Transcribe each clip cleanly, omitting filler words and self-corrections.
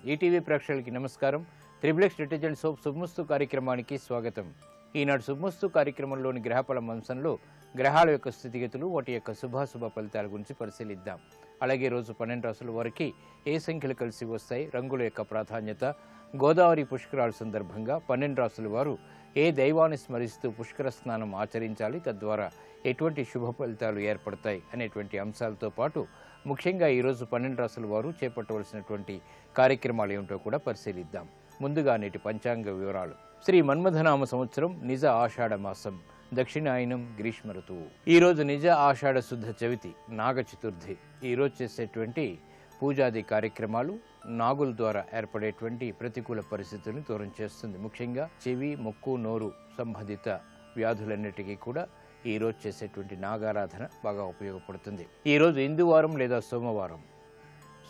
ETV ప్రేక్షకులకి నమస్కారం. Triplex detergent soap శుభమస్తు కార్యక్రమానికి స్వాగతం. ఈనాడు శుభమస్తు కార్యక్రమంలోని గ్రహఫలం అంశంలో గ్రహాల యొక్క స్థితిగతులు, వాటి యొక్క శుభాశుభ ఫలితాల గురించి పరిశీలిద్దాం. అలాగే రోజు 12 రాసుల వారికి ఏ సంఖ్యలు కలిసి వస్తాయి, రంగుల యొక్క ప్రాధాన్యత, గోదావరి పుష్కరాల సందర్భంగా 12 రాసుల వారు ఏ దైవాన్ని స్మరిస్తూ పుష్కర స్నానం ఆచరించాలి, తద్వారా ఎటువంటి శుభ ఫలితాలు ఏర్పడతాయి అనేటువంటి అంశాలతో పాటు ముఖ్యంగా ఈరోజు 12 రాసుల వారు చేపట్టవలసినటువంటి కార్యక్రమాలు ఏమిటో కూడా పరిశీలిద్దాం. ముందుగా నేటి పంచాంగ వివరాలు. శ్రీ మన్మథనామ సంవత్సరం నిజ ఆషాఢ మాసం, దక్షిణాయనం, గ్రీష్మ ఋతువు. ఈరోజు నిజ ఆషాఢ శుద్ధ చవితి, నాగ చతుర్థి. ఈరోజు చేసేటువంటి పూజాది కార్యక్రమాలు నాగుల ద్వారా ఏర్పడేటువంటి ప్రతికూల పరిస్థితులను దూరం చేస్తుంది. ముఖ్యంగా చెవి, ముక్కు, నోరు సంబంధిత వ్యాధులన్నిటికీ కూడా ఈరోజు చేసేటువంటి నాగారాధన బాగా ఉపయోగపడుతుంది. ఈరోజు ఇందువారం లేదా సోమవారం.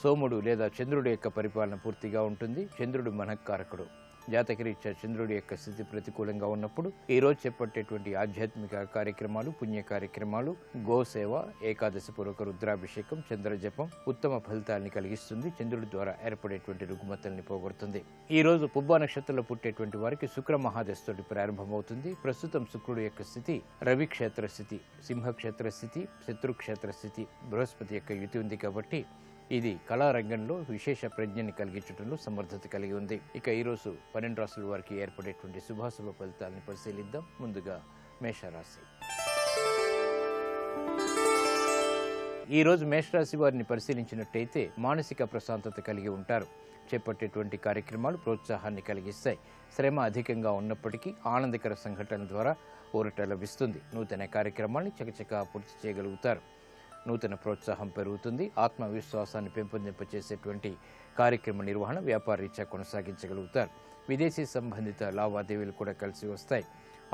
సోముడు లేదా చంద్రుడి యొక్క పరిపాలన పూర్తిగా ఉంటుంది. చంద్రుడు మనఃకారకుడు. జాతకరీత్యా చంద్రుడి యొక్క స్థితి ప్రతికూలంగా ఉన్నప్పుడు ఈరోజు చేపట్టేటువంటి ఆధ్యాత్మిక కార్యక్రమాలు, పుణ్య కార్యక్రమాలు, గోసేవ, ఏకాదశి పూర్వక రుద్రాభిషేకం, చంద్రజపం ఉత్తమ ఫలితాలని కలిగిస్తుంది. చంద్రుడి ద్వారా ఏర్పడేటువంటి రుగ్మతల్ని పోగొడుతుంది. ఈ రోజు పుబ్బ నక్షత్రంలో పుట్టేటువంటి వారికి శుక్ర మహాదశతోటి ప్రారంభమవుతుంది. ప్రస్తుతం శుక్రుడు యొక్క స్థితి రవి క్షేత్ర స్థితి, సింహక్షేత్ర స్థితి, శత్రుక్షేత్ర స్థితి, బృహస్పతి యొక్క యుతి ఉంది కాబట్టి ఇది కళారంగంలో విశేష ప్రజ్ఞని కలిగించడంలో సమర్థత కలిగి ఉంది. ఇక ఈరోజు 12 రాసుల వారికి ఏర్పడేటువంటి శుభాశుభ ఫలితాలను పరిశీలిద్దాం. ముందుగా మేషరాశి. ఈరోజు మేషరాశి వారిని పరిశీలించినట్టయితే మానసిక ప్రశాంతత కలిగి ఉంటారు. చేపట్టేటువంటి కార్యక్రమాలు ప్రోత్సాహాన్ని కలిగిస్తాయి. శ్రమ అధికంగా ఉన్నప్పటికీ ఆనందకర సంఘటనల ద్వారా ఊరట లభిస్తుంది. నూతన కార్యక్రమాన్ని చకచకా పూర్తి చేయగలుగుతారు. నూతన ప్రోత్సాహం పెరుగుతుంది. ఆత్మవిశ్వాసాన్ని పెంపొందింపచేసేటువంటి కార్యక్రమ నిర్వహణ వ్యాపార రీత్యా కొనసాగించగలుగుతారు. విదేశీ సంబంధిత లావాదేవీలు కూడా కలిసి వస్తాయి.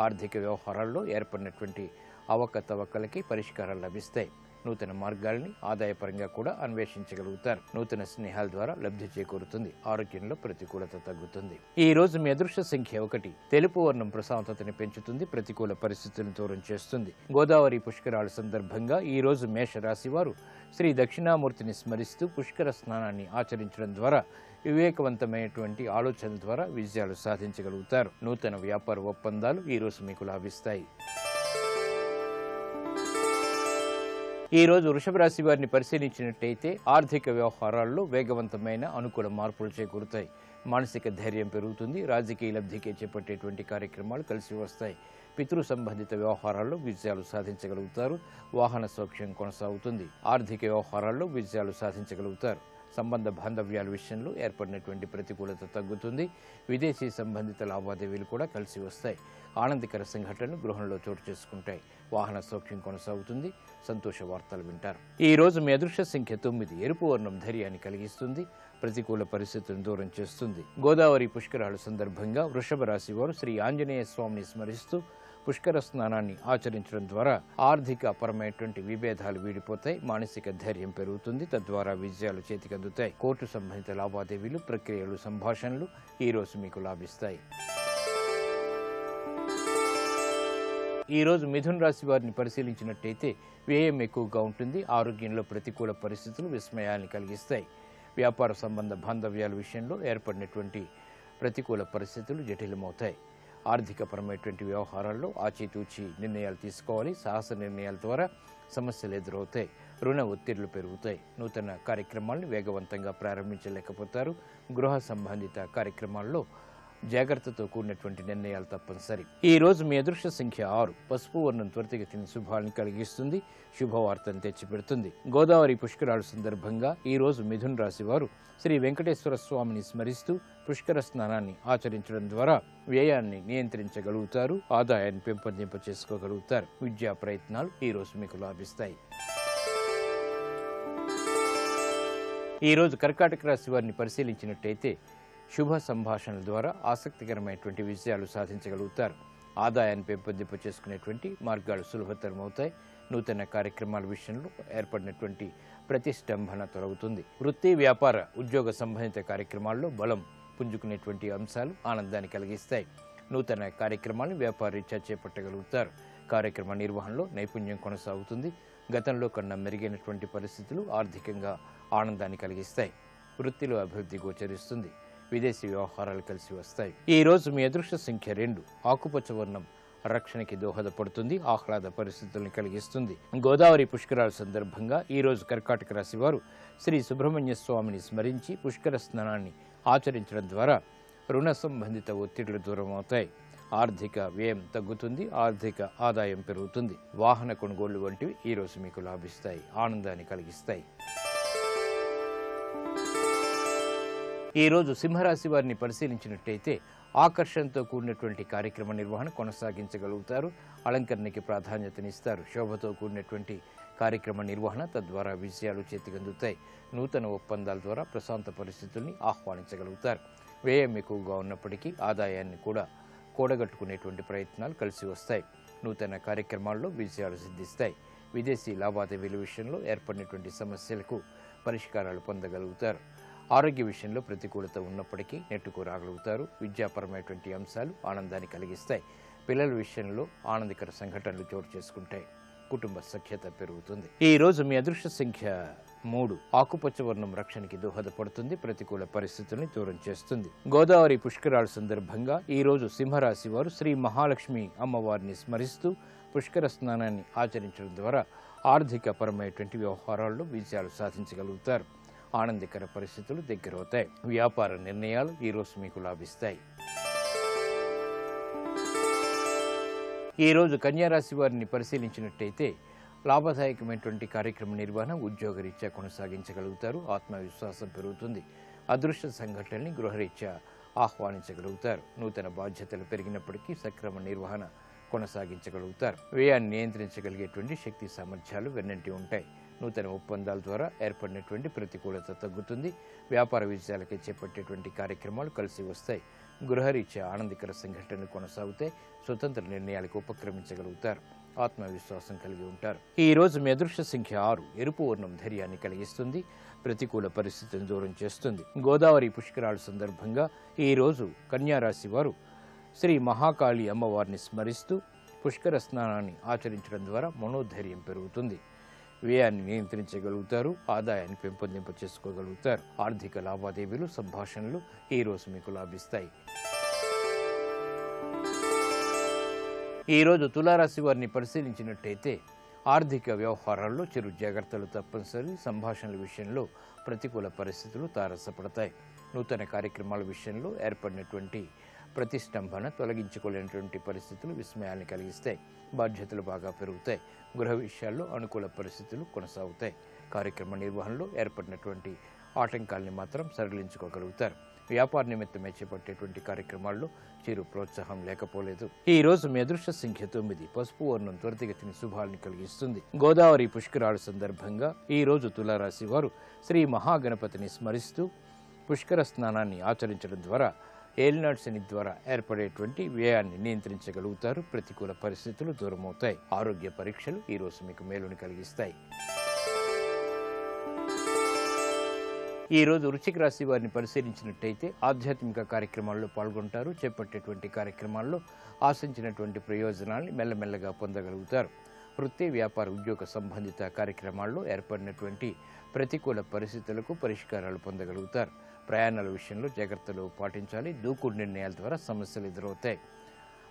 ఆర్థిక వ్యవహారాల్లో ఏర్పడినటువంటి అవకతవకలకి పరిష్కారాలు లభిస్తాయి. నూతన మార్గాల్ని ఆదాయపరంగా కూడా అన్వేషించగలుగుతారు. నూతన స్నేహాల ద్వారా లబ్ధి చేకూరుతుంది. ఆరోగ్యంలో ప్రతికూలత తగ్గుతుంది. ఈ రోజు మీ అదృష్ట సంఖ్య 1. తెలుపు వర్ణం ప్రశాంతతని పెంచుతుంది, ప్రతికూల పరిస్థితులను దూరం చేస్తుంది. గోదావరి పుష్కరాల సందర్భంగా ఈ రోజు మేషరాశి వారు శ్రీ దక్షిణామూర్తిని స్మరిస్తూ పుష్కర స్నానాన్ని ఆచరించడం ద్వారా వివేకవంతమైనటువంటి ఆలోచనల ద్వారా విజయాలు సాధించగలుగుతారు. నూతన వ్యాపార ఒప్పందాలు ఈ రోజు మీకు లాభిస్తాయి. ఈ రోజు వృషభ రాశి వారిని పరిశీలించినట్టయితే ఆర్థిక వ్యవహారాల్లో వేగవంతమైన అనుకూల మార్పులు చేకూరుతాయి. మానసిక ధైర్యం పెరుగుతుంది. రాజకీయ లబ్ధికి చేపట్టేటువంటి కార్యక్రమాలు కలిసి వస్తాయి. పితృ సంబంధిత వ్యవహారాల్లో విజయాలు సాధించగలుగుతారు. వాహన సౌఖ్యం కొనసాగుతుంది. ఆర్థిక వ్యవహారాల్లో విజయాలు సాధించగలుగుతారు. సంబంధ బాంధవ్యాల విషయంలో ఏర్పడినటువంటి ప్రతికూలత తగ్గుతుంది. విదేశీ సంబంధిత లావాదేవీలు కూడా కలిసి వస్తాయి. ఆనందకర సంఘటనలు గృహంలో చోటు చేసుకుంటాయి. వాహన సౌఖ్యం కొనసాగుతుంది. సంతోష వార్తలు వింటారు. ఈ రోజు మీ అదృష్ట సంఖ్య 9. ఎరుపు వర్ణం ధైర్యాన్ని కలిగిస్తుంది, ప్రతికూల పరిస్థితులను దూరం చేస్తుంది. గోదావరి పుష్కరాల సందర్భంగా వృషభ రాశి వారు శ్రీ ఆంజనేయ స్వామిని స్మరిస్తూ పుష్కర స్నానాన్ని ఆచరించడం ద్వారా ఆర్థిక పరమైనటువంటి విభేదాలు వీడిపోతాయి. మానసిక ధైర్యం పెరుగుతుంది. తద్వారా విజయాలు చేతికందుతాయి. కోర్టు సంబంధిత లావాదేవీలు, ప్రక్రియలు, సంభాషణలు ఈ రోజు మీకు లాభిస్తాయి. ఈ రోజు మిథున రాశి వారిని పరిశీలించినట్టయితే వ్యయం ఎక్కువగా ఉంటుంది. ఆరోగ్యంలో ప్రతికూల పరిస్థితులు విస్మయాన్ని కలిగిస్తాయి. వ్యాపార సంబంధ బాంధవ్యాల విషయంలో ఏర్పడినటువంటి ప్రతికూల పరిస్థితులు జటిలమవుతాయి. ఆర్థికపరమైనటువంటి వ్యవహారాల్లో ఆచితూచి నిర్ణయాలు తీసుకోవాలి. సాహస నిర్ణయాల ద్వారా సమస్యలు ఎదురవుతాయి. రుణ ఒత్తిళ్లు పెరుగుతాయి. నూతన కార్యక్రమాలను వేగవంతంగా ప్రారంభించలేకపోతారు. గృహ సంబంధిత కార్యక్రమాల్లో జాగ్రత్తతో కూడినటువంటి నిర్ణయాలు తప్పనిసరి. ఈ రోజు మీ అదృష్ట సంఖ్య 6. పసుపు వర్ణం త్వరితగతిన శుభాలను కలిగిస్తుంది, శుభవార్తను తెచ్చిపెడుతుంది. గోదావరి పుష్కరాల సందర్భంగా ఈ రోజు మిథున రాశి వారు శ్రీ వెంకటేశ్వర స్వామిని స్మరిస్తూ పుష్కర స్నానాన్ని ఆచరించడం ద్వారా వ్యయాన్ని నియంత్రించగలుగుతారు. ఆదాయాన్ని పెంపొందింప చేసుకోగలుగుతారు. విద్యా ప్రయత్నాలు ఈ రోజు మీకు లాభిస్తాయి. ఈ రోజు కర్కాటక రాశి వారిని పరిశీలించినట్టయితే శుభ సంభాషణల ద్వారా ఆసక్తికరమైనటువంటి విజయాలు సాధించగలుగుతారు. ఆదాయాన్ని పెంపొందింప చేసుకునేటువంటి మార్గాలు సులభతరమవుతాయి. నూతన కార్యక్రమాల విషయంలో ఏర్పడినటువంటి ప్రతిష్టంభన తొలగుతుంది. వృత్తి, వ్యాపార, ఉద్యోగ సంబంధిత కార్యక్రమాల్లో బలం పుంజుకునేటువంటి అంశాలు ఆనందాన్ని కలిగిస్తాయి. నూతన కార్యక్రమాలను వ్యాపార రీత్యా చేపట్టగలుగుతారు. కార్యక్రమ నిర్వహణలో నైపుణ్యం కొనసాగుతుంది. గతంలో కన్నా మెరుగైనటువంటి పరిస్థితులు ఆర్థికంగా ఆనందాన్ని కలిగిస్తాయి. వృత్తిలో అభివృద్ధి గోచరిస్తుంది. విదేశీ వ్యవహారాలు కలిసి వస్తాయి. ఈ రోజు మీ అదృష్ట సంఖ్య 2. ఆకుపచ్చ వర్ణం రక్షణకి దోహదపడుతుంది, ఆహ్లాద పరిస్థితుల్ని కలిగిస్తుంది. గోదావరి పుష్కరాల సందర్భంగా ఈ రోజు కర్కాటక రాశి వారు శ్రీ సుబ్రహ్మణ్య స్వామిని స్మరించి పుష్కర స్నానాన్ని ఆచరించడం ద్వారా రుణ సంబంధిత ఒత్తిళ్లు దూరం అవుతాయి. ఆర్థిక వ్యయం తగ్గుతుంది, ఆర్థిక ఆదాయం పెరుగుతుంది. వాహన కొనుగోళ్లు వంటివి ఈ రోజు మీకు లాభిస్తాయి, ఆనందాన్ని కలిగిస్తాయి. ఈ రోజు సింహరాశి వారిని పరిశీలించినట్టయితే ఆకర్షణతో కూడినటువంటి కార్యక్రమ నిర్వహణ కొనసాగించగలుగుతారు. అలంకరణకి ప్రాధాన్యతనిస్తారు. శోభతో కూడినటువంటి కార్యక్రమ నిర్వహణ తద్వారా విజయాలు చేతికందుతాయి. నూతన ఒప్పందాల ద్వారా ప్రశాంత పరిస్థితుల్ని ఆహ్వానించగలుగుతారు. వ్యయం ఎక్కువగా ఉన్నప్పటికీ ఆదాయాన్ని కూడా కూడగట్టుకునేటువంటి ప్రయత్నాలు కలిసి వస్తాయి. నూతన కార్యక్రమాల్లో విజయాలు సిద్ధిస్తాయి. విదేశీ లావాదేవీల విషయంలో ఏర్పడినటువంటి సమస్యలకు పరిష్కారాలు పొందగలుగుతారు. ఆరోగ్య విషయంలో ప్రతికూలత ఉన్నప్పటికీ నెట్టుకు రాగలుగుతారు. విద్యాపరమైనటువంటి అంశాలు ఆనందాన్ని కలిగిస్తాయి. పిల్లల విషయంలో ఆనందకర సంఘటనలు చోటు చేసుకుంటాయి. కుటుంబ సఖ్యత పెరుగుతుంది. ఈ రోజు మీ అదృష్ట సంఖ్య 3. ఆకుపచ్చ వర్ణం రక్షణకి దోహదపడుతుంది, ప్రతికూల పరిస్థితుల్ని దూరం చేస్తుంది. గోదావరి పుష్కరాల సందర్భంగా ఈ రోజు సింహరాశి వారు శ్రీ మహాలక్ష్మి అమ్మవారిని స్మరిస్తూ పుష్కర స్నానాన్ని ఆచరించడం ద్వారా ఆర్థిక పరమైనటువంటి వ్యవహారాల్లో విజయాలు సాధించగలుగుతారు. ఆనందకర పరిస్థితులు దగ్గరవుతాయి. వ్యాపార నిర్ణయాలు ఈ రోజు మీకు లాభిస్తాయి. ఈ రోజు కన్యారాశి వారిని పరిశీలించినట్టయితే లాభదాయకమైనటువంటి కార్యక్రమ నిర్వహణ ఉద్యోగరీత్యా కొనసాగించగలుగుతారు. ఆత్మవిశ్వాసం పెరుగుతుంది. అదృష్ట సంఘటనల్ని గృహరీత్యా ఆహ్వానించగలుగుతారు. నూతన బాధ్యతలు పెరిగినప్పటికీ సక్రమ నిర్వహణ కొనసాగించగలుగుతారు. వ్యయాన్ని నియంత్రించగలిగేటువంటి శక్తి సామర్థ్యాలు వెన్నంటి ఉంటాయి. నూతన ఒప్పందాల ద్వారా ఏర్పడినటువంటి ప్రతికూలత తగ్గుతుంది. వ్యాపార విజయాలకి చేపట్టేటువంటి కార్యక్రమాలు కలిసి వస్తాయి. గృహరీత్యా ఆనందకర సంఘటనలు కొనసాగుతాయి. స్వతంత్ర నిర్ణయాలకు ఉపక్రమించగలుగుతారు. ఆత్మవిశ్వాసం కలిగి ఉంటారు. ఈ రోజు మీ అదృష్ట సంఖ్య 6. ఎరుపు వర్ణం ధైర్యాన్ని కలిగిస్తుంది, ప్రతికూల పరిస్థితిని దూరం చేస్తుంది. గోదావరి పుష్కరాల సందర్భంగా ఈ రోజు కన్యారాశి వారు శ్రీ మహాకాళి అమ్మవారిని స్మరిస్తూ పుష్కర స్నానాన్ని ఆచరించడం ద్వారా మనోధైర్యం పెరుగుతుంది. వ్యయాన్ని నియంత్రించగలుగుతారు. ఆదాయాన్ని పెంపొందింప చేసుకోగలుగుతారు. ఆర్థిక లావాదేవీలు, సంభాషణలు ఈ రోజు మీకు లాభిస్తాయి. ఈ రోజు తులారాశి వారిని పరిశీలించినట్టయితే ఆర్థిక వ్యవహారాల్లో చిరు జాగ్రత్తలు తప్పనిసరి. సంభాషణల విషయంలో ప్రతికూల పరిస్థితులు తారసపడతాయి. నూతన కార్యక్రమాల విషయంలో ఏర్పడినటువంటి ప్రతిష్టంభన తొలగించుకోలేనటువంటి పరిస్థితులు విస్మయాన్ని కలిగిస్తాయి. బాధ్యతలు బాగా పెరుగుతాయి. గృహ విషయాల్లో అనుకూల పరిస్థితులు కొనసాగుతాయి. కార్యక్రమ నిర్వహణలో ఏర్పడినటువంటి ఆటంకాల్ని మాత్రం సడలించుకోగలుగుతారు. వ్యాపార నిమిత్తమే చేపట్టేటువంటి కార్యక్రమాల్లో చిరు ప్రోత్సాహం లేకపోలేదు. ఈ రోజు మీ అదృష్ట సంఖ్య 9. పసుపు వర్ణం త్వరితగతిని శుభాల్ని కలిగిస్తుంది. గోదావరి పుష్కరాల సందర్భంగా ఈ రోజు తులారాశి వారు శ్రీ మహాగణపతిని స్మరిస్తూ పుష్కర స్నానాన్ని ఆచరించడం ద్వారా ఏలినాటి శని ద్వారా ఏర్పడేటువంటి వ్యయాన్ని నియంత్రించగలుగుతారు. ప్రతికూల పరిస్థితులు దూరమవుతాయి. ఆరోగ్య పరీక్షలు ఈ రోజు మీకు మేలుని కలిగిస్తాయి. ఈ రోజు వృశ్చిక రాశి వారిని పరిశీలించినట్టయితే ఆధ్యాత్మిక కార్యక్రమాల్లో పాల్గొంటారు. చేపట్టేటువంటి కార్యక్రమాల్లో ఆశించినటువంటి ప్రయోజనాల్ని మెల్లమెల్లగా పొందగలుగుతారు. వృత్తి, వ్యాపార, ఉద్యోగ సంబంధిత కార్యక్రమాల్లో ఏర్పడినటువంటి ప్రతికూల పరిస్థితులకు పరిష్కారాలు పొందగలుగుతారు. ప్రయాణాల విషయంలో జాగ్రత్తలు పాటించాలి. దూకుడు నిర్ణయాల ద్వారా సమస్యలు ఎదురవుతాయి.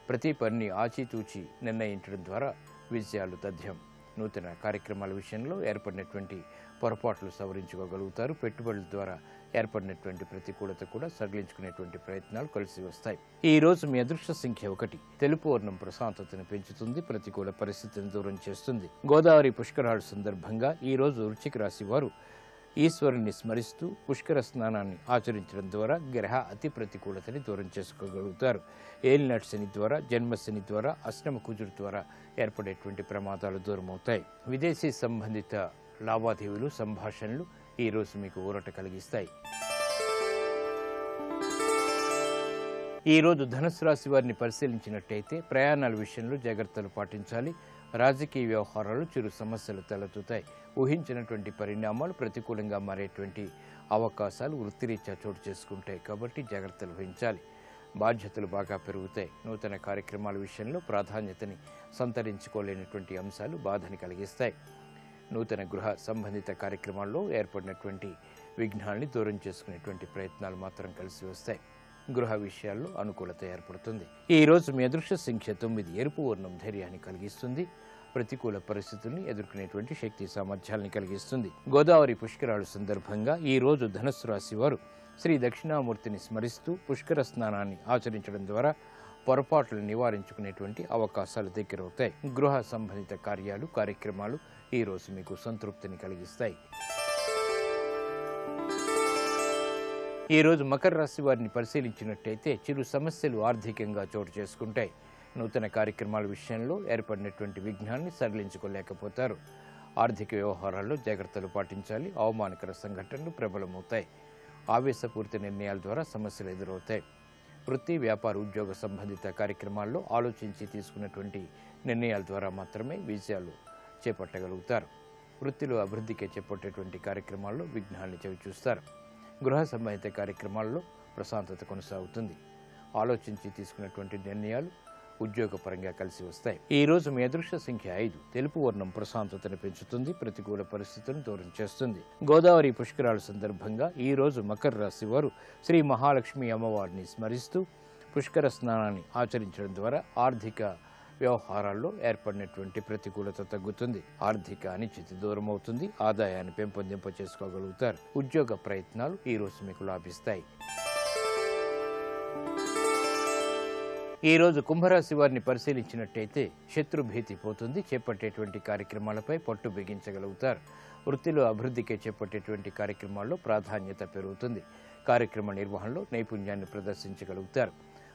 ప్రతి పనిని ఆచితూచి నిర్ణయించడం ద్వారా విజయాలు తథ్యం. నూతన కార్యక్రమాల విషయంలో ఏర్పడినటువంటి పొరపాట్లు సవరించుకోగలుగుతారు. పెట్టుబడుల ద్వారా ఏర్పడినటువంటి ప్రతికూలత కూడా సడలించుకునేటువంటి ప్రయత్నాలు కలిసి వస్తాయి. ఈ రోజు మీ అదృష్ట సంఖ్య 1. తెలుపు వర్ణం ప్రశాంతతను పెంచుతుంది, ప్రతికూల పరిస్థితిని దూరం చేస్తుంది. గోదావరి పుష్కరాల సందర్భంగా ఈ రోజు వృశ్చిక రాశి వారు ఈశ్వరుని స్మరిస్తూ పుష్కర స్నానాన్ని ఆచరించడం ద్వారా గ్రహ అతి ప్రతికూలతని దూరం చేసుకోగలుగుతారు. ఏలినాటి శని ద్వారా, జన్మశని ద్వారా, అష్టమ కుజుడు ద్వారా ఏర్పడేటువంటి ప్రమాదాలు దూరమవుతాయి. విదేశీ సంబంధిత లావాదేవీలు, సంభాషణలు ఈ రోజు మీకు ఊరట కలిగిస్తాయి. ఈ రోజు ధనుసు రాశి వారిని పరిశీలించినట్టయితే ప్రయాణాల విషయంలో జాగ్రత్తలు పాటించాలి. రాజకీయ వ్యవహారాలు చిరు సమస్యలు తలెత్తుతాయి. ఊహించినటువంటి పరిణామాలు ప్రతికూలంగా మారేటువంటి అవకాశాలు వృత్తిరీత్యా చోటు చేసుకుంటాయి. కాబట్టి జాగ్రత్తలు వహించాలి. బాధ్యతలు బాగా పెరుగుతాయి. నూతన కార్యక్రమాల విషయంలో ప్రాధాన్యతని సంతరించుకోలేనటువంటి అంశాలు బాధని కలిగిస్తాయి. నూతన గృహ సంబంధిత కార్యక్రమాల్లో ఏర్పడినటువంటి విఘ్నాల్ని దూరం చేసుకునేటువంటి ప్రయత్నాలు మాత్రం కలిసి వస్తాయి. గృహ విషయాల్లో అనుకూలత ఏర్పడుతుంది. ఈ రోజు మీ అదృష్ట సంఖ్య 9. ఎరుపు వర్ణం ధైర్యాన్ని కలిగిస్తుంది. ప్రతికూల పరిస్థితుల్ని ఎదుర్కొనేటువంటి శక్తి సామర్థ్యాల్ని కలిగిస్తుంది. గోదావరి పుష్కరాల సందర్భంగా ఈ రోజు ధనుస్సు రాశి వారు శ్రీ దక్షిణామూర్తిని స్మరిస్తూ పుష్కర స్నానాన్ని ఆచరించడం ద్వారా పొరపాట్లను నివారించుకునేటువంటి అవకాశాలు దగ్గరవుతాయి. గృహ సంబంధిత కార్యక్రమాలు ఈ రోజు మీకు సంతృప్తిని కలిగిస్తాయి. ఈ రోజు మకర రాశి వారిని పరిశీలించినట్టయితే చిరు సమస్యలు ఆర్థికంగా చోటు చేసుకుంటాయి. నూతన కార్యక్రమాల విషయంలో ఏర్పడినటువంటి విఘ్నాన్ని సడలించుకోలేకపోతారు. ఆర్థిక వ్యవహారాల్లో జాగ్రత్తలు పాటించాలి. అవమానకర సంఘటనలు ప్రబలమవుతాయి. ఆవేశపూరిత నిర్ణయాల ద్వారా సమస్యలు ఎదురవుతాయి. వృత్తి, వ్యాపార, ఉద్యోగ సంబంధిత కార్యక్రమాల్లో ఆలోచించి తీసుకున్నటువంటి నిర్ణయాల ద్వారా మాత్రమే విజయాలు చేపట్టగలుగుతారు. వృత్తిలో అభివృద్ధికి చేపట్టేటువంటి కార్యక్రమాల్లో విఘ్నాన్ని చవిచూస్తారు. గృహ సంబంధిత కార్యక్రమాల్లో ప్రశాంతత కొనసాగుతుంది. ఆలోచించి తీసుకున్నటువంటి నిర్ణయాలు ఉద్యోగపరంగా కలిసి వస్తాయి. ఈ రోజు మీ అదృష్ట సంఖ్య 5. తెలుపు వర్ణం ప్రశాంతతను పెంచుతుంది. ప్రతికూల పరిస్థితులను దూరం చేస్తుంది. గోదావరి పుష్కరాల సందర్భంగా ఈ రోజు మకర రాశి వారు శ్రీ మహాలక్ష్మి అమ్మవారిని స్మరిస్తూ పుష్కర స్నానాన్ని ఆచరించడం ద్వారా ఆర్థిక వ్యవహారాల్లో ఏర్పడినటువంటి ప్రతికూలత తగ్గుతుంది. ఆర్థిక అనిశ్చితి దూరం అవుతుంది. ఆదాయాన్ని పెంపొందింప చేసుకోగలుగుతారు. ఉద్యోగ ప్రయత్నాలు ఈ రోజు మీకు లాభిస్తాయి. ఈ రోజు కుంభరాశి వారిని పరిశీలించినట్టయితే శత్రుభీతి పోతుంది. చేపట్టేటువంటి కార్యక్రమాలపై పట్టు బిగించగలుగుతారు. వృత్తిలో అభివృద్ధికి చేపట్టేటువంటి కార్యక్రమాల్లో ప్రాధాన్యత పెరుగుతుంది. కార్యక్రమ నిర్వహణలో నైపుణ్యాన్ని ప్రదర్శించగలుగుతారు.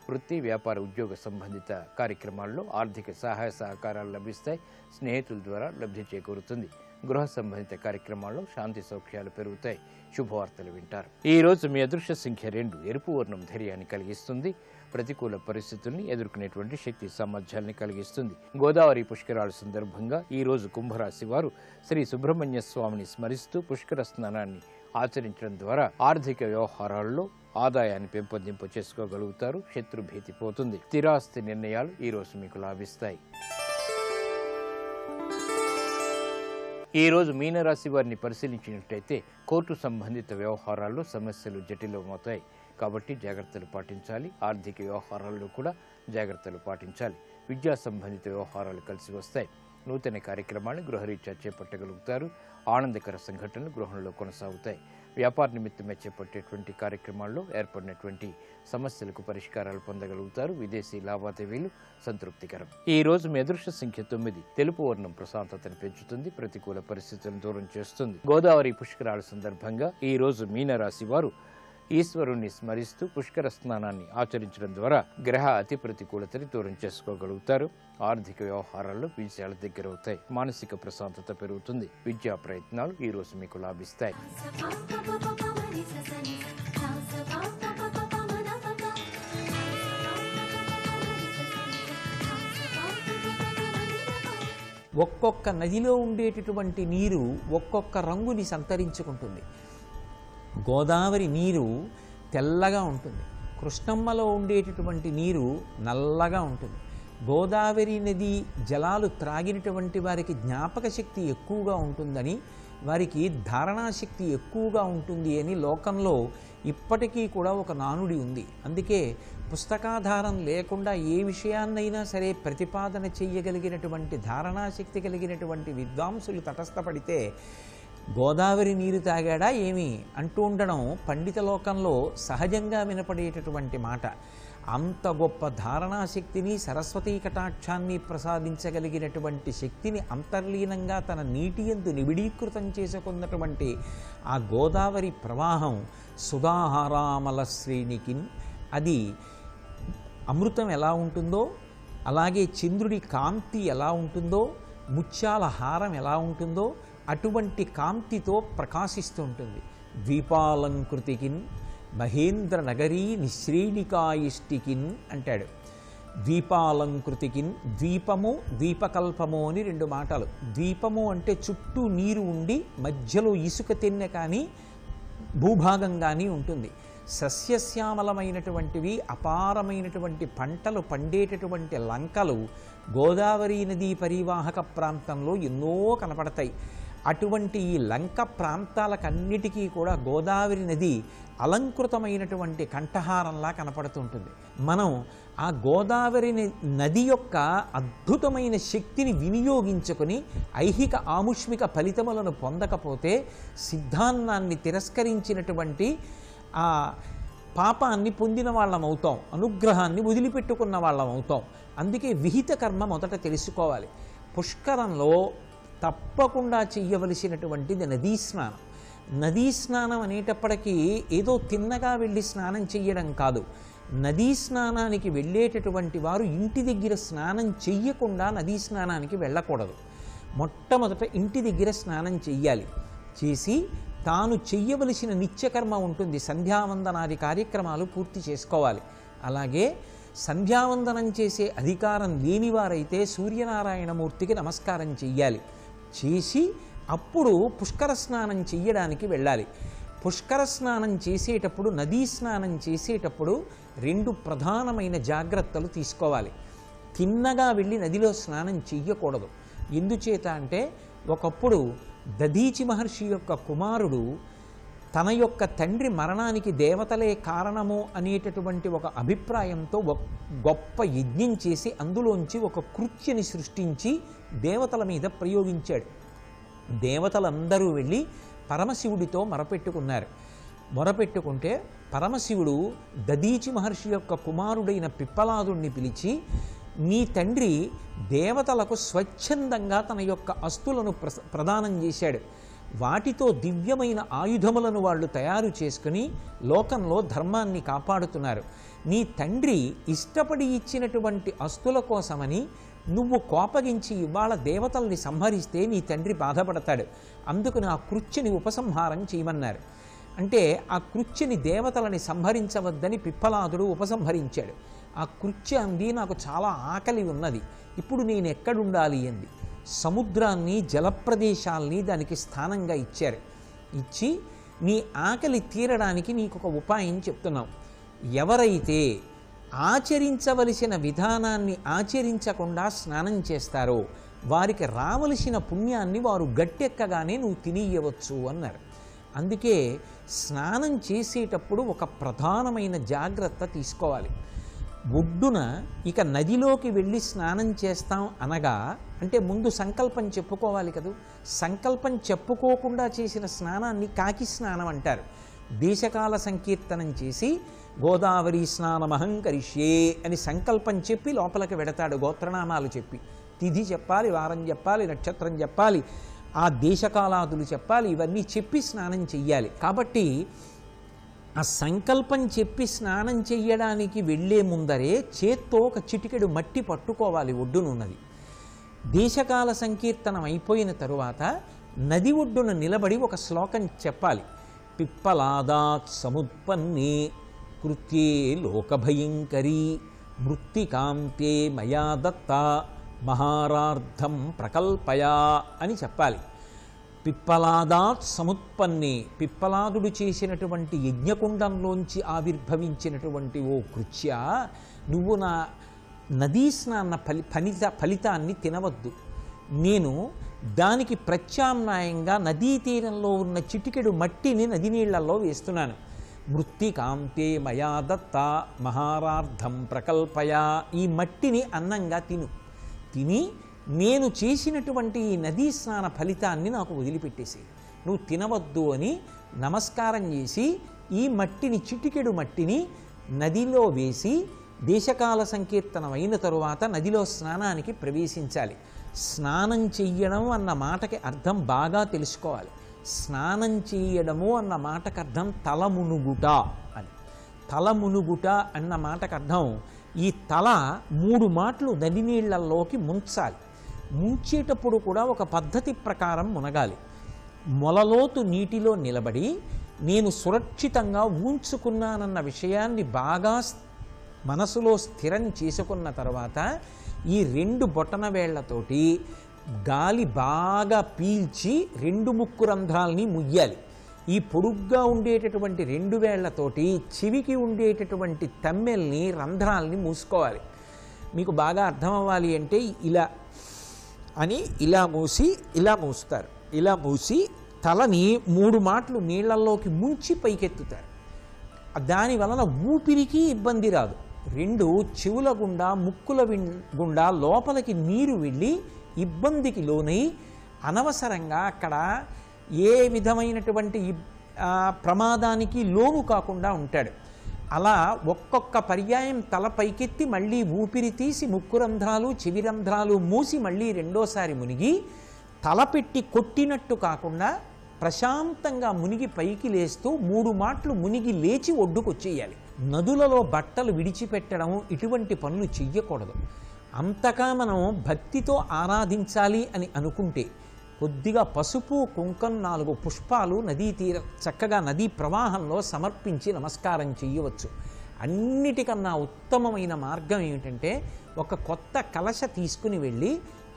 వృత్తి, వ్యాపార, ఉద్యోగ సంబంధిత కార్యక్రమాల్లో ఆర్థిక సహాయ సహకారాలు లభిస్తాయి. స్నేహితుల ద్వారా లబ్ధి చేకూరుతుంది. గృహ సంబంధిత కార్యక్రమాల్లో శాంతి సౌఖ్యాలు పెరుగుతాయి. శుభవార్తలు వింటారు. ఈ రోజు మీ అదృష్ట సంఖ్య 2. ఎరుపు వర్ణం ధైర్యాన్ని కలిగిస్తుంది. ప్రతికూల పరిస్థితుల్ని ఎదుర్కొనేటువంటి శక్తి సామర్థ్యాన్ని కలిగిస్తుంది. గోదావరి పుష్కరాల సందర్భంగా ఈ రోజు కుంభరాశి వారు శ్రీ సుబ్రహ్మణ్య స్వామిని స్మరిస్తూ పుష్కర స్నానాన్ని ఆచరించడం ద్వారా ఆర్థిక వ్యవహారాల్లో ఆదాయాన్ని పెంపొందింప చేసుకోగలుగుతారు. శత్రుభీతి పోతుంది. స్థిరాస్తి నిర్ణయాలు ఈ రోజు మీకు లాభిస్తాయి. ఈ రోజు మీనరాశి వారిని పరిశీలించినట్టయితే కోర్టు సంబంధిత వ్యవహారాల్లో సమస్యలు జటిలమవుతాయి. కాబట్టి జాగ్రత్తలు పాటించాలి. ఆర్థిక వ్యవహారాల్లో కూడా జాగ్రత్తలు పాటించాలి. విద్యా సంబంధిత వ్యవహారాలు కలిసి వస్తాయి. నూతన కార్యక్రమాలను గృహరీత్యా చేపట్టగలుగుతారు. ఆనందకర సంఘటనలు గృహంలో కొనసాగుతాయి. వ్యాపార నిమిత్తమే చేపట్టేటువంటి కార్యక్రమాల్లో ఏర్పడినటువంటి సమస్యలకు పరిష్కారాలు పొందగలుగుతారు. విదేశీ లావాదేవీలు సంతృప్తికరం. ఈ రోజు మీ అదృష్ట సంఖ్య 9. తెలుపు వర్ణం ప్రశాంతతను పెంచుతుంది. ప్రతికూల పరిస్థితులను దూరం చేస్తుంది. గోదావరి పుష్కరాల సందర్భంగా ఈ రోజు మీనరాశి వారు ఈశ్వరుణ్ణి స్మరిస్తూ పుష్కర స్నానాన్ని ఆచరించడం ద్వారా గ్రహ అతి ప్రతికూలతని దూరం చేసుకోగలుగుతారు. ఆర్థిక వ్యవహారాల్లో విజయాలు దగ్గరవుతాయి. మానసిక ప్రశాంతత పెరుగుతుంది. విద్యా ప్రయత్నాలు ఈ రోజు మీకు లాభిస్తాయి. ఒక్కొక్క నదిలో ఉండేటటువంటి నీరు ఒక్కొక్క రంగుని సంతరించుకుంటుంది. గోదావరి నీరు తెల్లగా ఉంటుంది. కృష్ణమ్మలో ఉండేటటువంటి నీరు నల్లగా ఉంటుంది. గోదావరి నది జలాలు త్రాగినటువంటి వారికి జ్ఞాపక శక్తి ఎక్కువగా ఉంటుందని, వారికి ధారణాశక్తి ఎక్కువగా ఉంటుంది అని లోకంలో ఇప్పటికీ కూడా ఒక నానుడి ఉంది. అందుకే పుస్తకాధారం లేకుండా ఏ విషయాన్నైనా సరే ప్రతిపాదన చేయగలిగినటువంటి ధారణాశక్తి కలిగినటువంటి విద్వాంసులు తటస్థపడితే గోదావరి నీరు తాగాడా ఏమి అంటూ ఉండడం పండిత లోకంలో సహజంగా వినపడేటటువంటి మాట. అంత గొప్ప ధారణాశక్తిని, సరస్వతీ కటాక్షాన్ని ప్రసాదించగలిగినటువంటి శక్తిని అంతర్లీనంగా తన నీటి యందు నిబిడీకృతం చేసుకున్నటువంటి ఆ గోదావరి ప్రవాహం సుధాహారామల శ్రేణికి అది అమృతం ఎలా ఉంటుందో, అలాగే చంద్రుడి కాంతి ఎలా ఉంటుందో, ముత్యాల హారం ఎలా ఉంటుందో అటువంటి కాంతితో ప్రకాశిస్తూ ఉంటుంది. ద్వీపాలంకృతికిన్ మహేంద్ర నగరీ నిశ్రేణికాయిష్టికిన్ అంటాడు. ద్వీపాలంకృతికిన్, ద్వీపము ద్వీపకల్పము అని 2 మాటలు. ద్వీపము అంటే చుట్టూ నీరు ఉండి మధ్యలో ఇసుక తిన్నె కానీ భూభాగం కానీ ఉంటుంది. సస్యశ్యామలమైనటువంటివి, అపారమైనటువంటి పంటలు పండేటటువంటి లంకలు గోదావరి నదీ పరివాహక ప్రాంతంలో ఎన్నో కనపడతాయి. అటువంటి ఈ లంక ప్రాంతాలకన్నిటికీ కూడా గోదావరి నది అలంకృతమైనటువంటి కంఠహారంలా కనపడుతుంటుంది. మనం ఆ గోదావరి నది యొక్క అద్భుతమైన శక్తిని వినియోగించుకొని ఐహిక ఆముష్మిక ఫలితములను పొందకపోతే సిద్ధాన్నాన్ని తిరస్కరించినటువంటి ఆ పాపాన్ని పొందిన వాళ్ళం అవుతాం, అనుగ్రహాన్ని వదిలిపెట్టుకున్న వాళ్ళం అవుతాం. అందుకే విహిత కర్మ మొదట తెలుసుకోవాలి. పుష్కరంలో తప్పకుండా చెయ్యవలసినటువంటిది నదీ స్నానం. నదీ స్నానం అనేటప్పటికీ ఏదో తిన్నగా వెళ్ళి స్నానం చెయ్యడం కాదు. నదీ స్నానానికి వెళ్ళేటటువంటి వారు ఇంటి దగ్గర స్నానం చెయ్యకుండా నదీ స్నానానికి వెళ్ళకూడదు. మొట్టమొదట ఇంటి దగ్గర స్నానం చెయ్యాలి. చేసి తాను చెయ్యవలసిన నిత్యకర్మ ఉంటుంది, సంధ్యావందనాది కార్యక్రమాలు పూర్తి చేసుకోవాలి. అలాగే సంధ్యావందనం చేసే అధికారం లేనివారైతే సూర్యనారాయణమూర్తికి నమస్కారం చెయ్యాలి. చేసి అప్పుడు పుష్కర స్నానం చెయ్యడానికి వెళ్ళాలి. పుష్కర స్నానం చేసేటప్పుడు, నదీ స్నానం చేసేటప్పుడు 2 ప్రధానమైన జాగ్రత్తలు తీసుకోవాలి. తిన్నగా వెళ్ళి నదిలో స్నానం చెయ్యకూడదు. ఎందుచేత అంటే ఒకప్పుడు దధీచి మహర్షి యొక్క కుమారుడు తన యొక్క తండ్రి మరణానికి దేవతలే కారణము అనేటటువంటి ఒక అభిప్రాయంతో గొప్ప యజ్ఞం చేసి అందులోంచి ఒక కృత్యని సృష్టించి దేవతల మీద ప్రయోగించాడు. దేవతలందరూ వెళ్ళి పరమశివుడితో మొరపెట్టుకున్నారు. మొరపెట్టుకుంటే పరమశివుడు దధీచి మహర్షి యొక్క కుమారుడైన పిప్పలాదుణ్ణి పిలిచి, నీ తండ్రి దేవతలకు స్వచ్ఛందంగా తన యొక్క అస్తులను ప్రదానం చేశాడు. వాటితో దివ్యమైన ఆయుధములను వాళ్ళు తయారు చేసుకుని లోకంలో ధర్మాన్ని కాపాడుతున్నారు. నీ తండ్రి ఇష్టపడి ఇచ్చినటువంటి అస్తుల కోసమని నువ్వు కోపగించి ఇవాళ దేవతల్ని సంహరిస్తే నీ తండ్రి బాధపడతాడు. అందుకని ఆ కృత్యని ఉపసంహారం చేయమన్నారు. అంటే ఆ కృత్యని దేవతలని సంహరించవద్దని పిప్పలాదుడు ఉపసంహరించాడు. ఆ కృత్య అంది, నాకు చాలా ఆకలి ఉన్నది, ఇప్పుడు నేను ఎక్కడుండాలి అంది. సముద్రాన్ని, జలప్రదేశాల్ని దానికి స్థానంగా ఇచ్చారు. ఇచ్చి నీ ఆకలి తీరడానికి నీకు ఒక ఉపాయం చెప్తున్నాం. ఎవరైతే ఆచరించవలసిన విధానాన్ని ఆచరించకుండా స్నానం చేస్తారో వారికి రావలసిన పుణ్యాన్ని వారు గట్టెక్కగానే నువ్వు తినియవచ్చు అన్నారు. అందుకే స్నానం చేసేటప్పుడు ఒక ప్రధానమైన జాగ్రత్త తీసుకోవాలి. ఒడ్డున ఇక నదిలోకి వెళ్ళి స్నానం చేస్తాం అనగా అంటే ముందు సంకల్పం చెప్పుకోవాలి కదా. సంకల్పం చెప్పుకోకుండా చేసిన స్నానాన్ని కాకి స్నానం అంటారు. దేశకాల సంకీర్తనం చేసి గోదావరి స్నానమహం కరిష్యే అని సంకల్పం చెప్పి లోపలికి వెడతాడు. గోత్రనామాలు చెప్పి తిథి చెప్పాలి, వారం చెప్పాలి, నక్షత్రం చెప్పాలి, ఆ దేశకాలాదులు చెప్పాలి, ఇవన్నీ చెప్పి స్నానం చెయ్యాలి. కాబట్టి ఆ సంకల్పం చెప్పి స్నానం చెయ్యడానికి వెళ్ళే ముందరే చేత్తో ఒక చిటికెడు మట్టి పట్టుకోవాలి ఒడ్డునున్నది. దేశకాల సంకీర్తనం అయిపోయిన తరువాత నది ఒడ్డున నిలబడి ఒక శ్లోకం చెప్పాలి. పిప్పలాదాత్ సముత్పన్నే కృత్యే లోకభయంకరీ మృత్తికాంతే మయా దత్త మహారార్థం ప్రకల్పయా అని చెప్పాలి. పిప్పలాదాత్ సముత్పన్నే, పిప్పలాదుడు చేసినటువంటి యజ్ఞకుండంలోంచి ఆవిర్భవించినటువంటి ఓ కృత్య, నువ్వు నా నదీ స్నాన ఫలితాన్ని తినవద్దు. నేను దానికి ప్రత్యామ్నాయంగా నదీ తీరంలో ఉన్న చిటికెడు మట్టిని నది నీళ్లలో వేస్తున్నాను. మృత్తికాంతే మయా దత్త మహారార్థం ప్రకల్పయా, ఈ మట్టిని అన్నంగా తిని నేను చేసినటువంటి ఈ నదీ స్నాన ఫలితాన్ని నాకు వదిలిపెట్టేసి నువ్వు తినవద్దు అని నమస్కారం చేసి ఈ మట్టిని, చిటికెడు మట్టిని నదిలో వేసి దేశకాల సంకీర్తనం అయిన తరువాత నదిలో స్నానానికి ప్రవేశించాలి. స్నానం చెయ్యడం అన్న మాటకి అర్థం బాగా తెలుసుకోవాలి. స్నానం చేయడము అన్న మాటకు అర్థం తలమునుగుట అని. తలమునుగుట అన్న మాటకు అర్థం ఈ తల 3 మాటలు నది నీళ్లలోకి ముంచాలి. ముంచేటప్పుడు కూడా ఒక పద్ధతి ప్రకారం మునగాలి. మొలలోతు నీటిలో నిలబడి నేను సురక్షితంగా ఊంచుకున్నానన్న విషయాన్ని బాగా మనసులో స్థిరం చేసుకున్న తర్వాత ఈ 2 బొటన వేళ్లతోటి గాలి బాగా పీల్చి 2 ముక్కు రంధ్రాలని ముయ్యాలి. ఈ పొడుగ్గా ఉండేటటువంటి 2 వేళ్లతోటి చెవికి ఉండేటటువంటి తమ్మెల్ని, రంధ్రాలని మూసుకోవాలి. మీకు బాగా అర్థం అవ్వాలి అంటే ఇలా అని ఇలా మూసి ఇలా మూస్తారు. ఇలా మూసి తలని 3 మాటలు నీళ్లలోకి ముంచి పైకెత్తుతారు. దాని వలన ఊపిరికి ఇబ్బంది రాదు. 2 చెవుల గుండా ముక్కుల గుండా లోపలికి నీరు వెళ్ళి ఇబ్బందికి లోనై అనవసరంగా అక్కడ ఏ విధమైనటువంటి ప్రమాదానికి లోను కాకుండా ఉంటాడు. అలా ఒక్కొక్క పర్యాయం తల పైకెత్తి మళ్ళీ ఊపిరి తీసి ముక్కు రంధ్రాలు చెవి రంధ్రాలు మూసి మళ్ళీ రెండోసారి మునిగి తల పెట్టి కొట్టినట్టు కాకుండా ప్రశాంతంగా మునిగి పైకి లేస్తూ 3 మాటలు మునిగి లేచి ఒడ్డుకొచ్చేయాలి. నదులలో బట్టలు విడిచిపెట్టడం ఇటువంటి పనులు చెయ్యకూడదు. అంతగా మనం భక్తితో ఆరాధించాలి అని అనుకుంటే కొద్దిగా పసుపు కుంకం 4 పుష్పాలు నదీ చక్కగా నదీ ప్రవాహంలో సమర్పించి నమస్కారం చెయ్యవచ్చు. అన్నిటికన్నా ఉత్తమమైన మార్గం ఏమిటంటే ఒక కొత్త కలశ తీసుకుని వెళ్ళి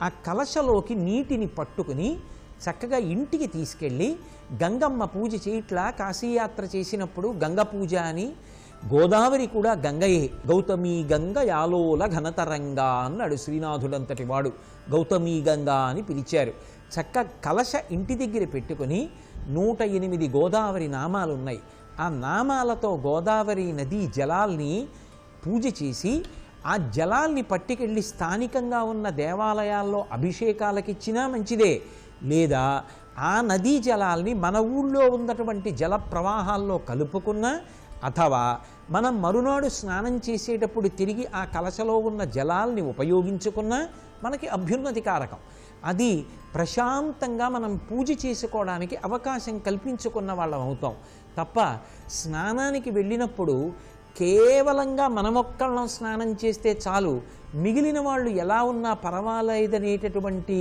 ఆ కలశలోకి నీటిని పట్టుకుని చక్కగా ఇంటికి తీసుకెళ్ళి గంగమ్మ పూజ చేయట్లా కాశీయాత్ర చేసినప్పుడు గంగ పూజ అని, గోదావరి కూడా గంగయే, గౌతమీ గంగ యాలోల ఘనతరంగా అన్నాడు శ్రీనాథుడంతటి వాడు. గౌతమీ గంగా అని పిలిచారు. చక్క కలశ ఇంటి దగ్గర పెట్టుకొని 108 గోదావరి నామాలు ఉన్నాయి. ఆ నామాలతో గోదావరి నదీ జలాల్ని పూజ చేసి ఆ జలాల్ని పట్టుకెళ్ళి స్థానికంగా ఉన్న దేవాలయాల్లో అభిషేకాలకిచ్చినా మంచిదే. లేదా ఆ నదీ జలాల్ని మన ఊళ్ళో ఉన్నటువంటి జల ప్రవాహాల్లో కలుపుకున్నా, అథవా మనం మరునాడు స్నానం చేసేటప్పుడు తిరిగి ఆ కలశలో ఉన్న జలాల్ని ఉపయోగించుకున్నా మనకి అభ్యున్నతికారకం. అది ప్రశాంతంగా మనం పూజ చేసుకోవడానికి అవకాశం కల్పించుకున్న వాళ్ళం అవుతాం. తప్ప స్నానానికి వెళ్ళినప్పుడు కేవలంగా మనమొక్కళ్ళం స్నానం చేస్తే చాలు, మిగిలిన వాళ్ళు ఎలా ఉన్నా పర్వాలేదనేటటువంటి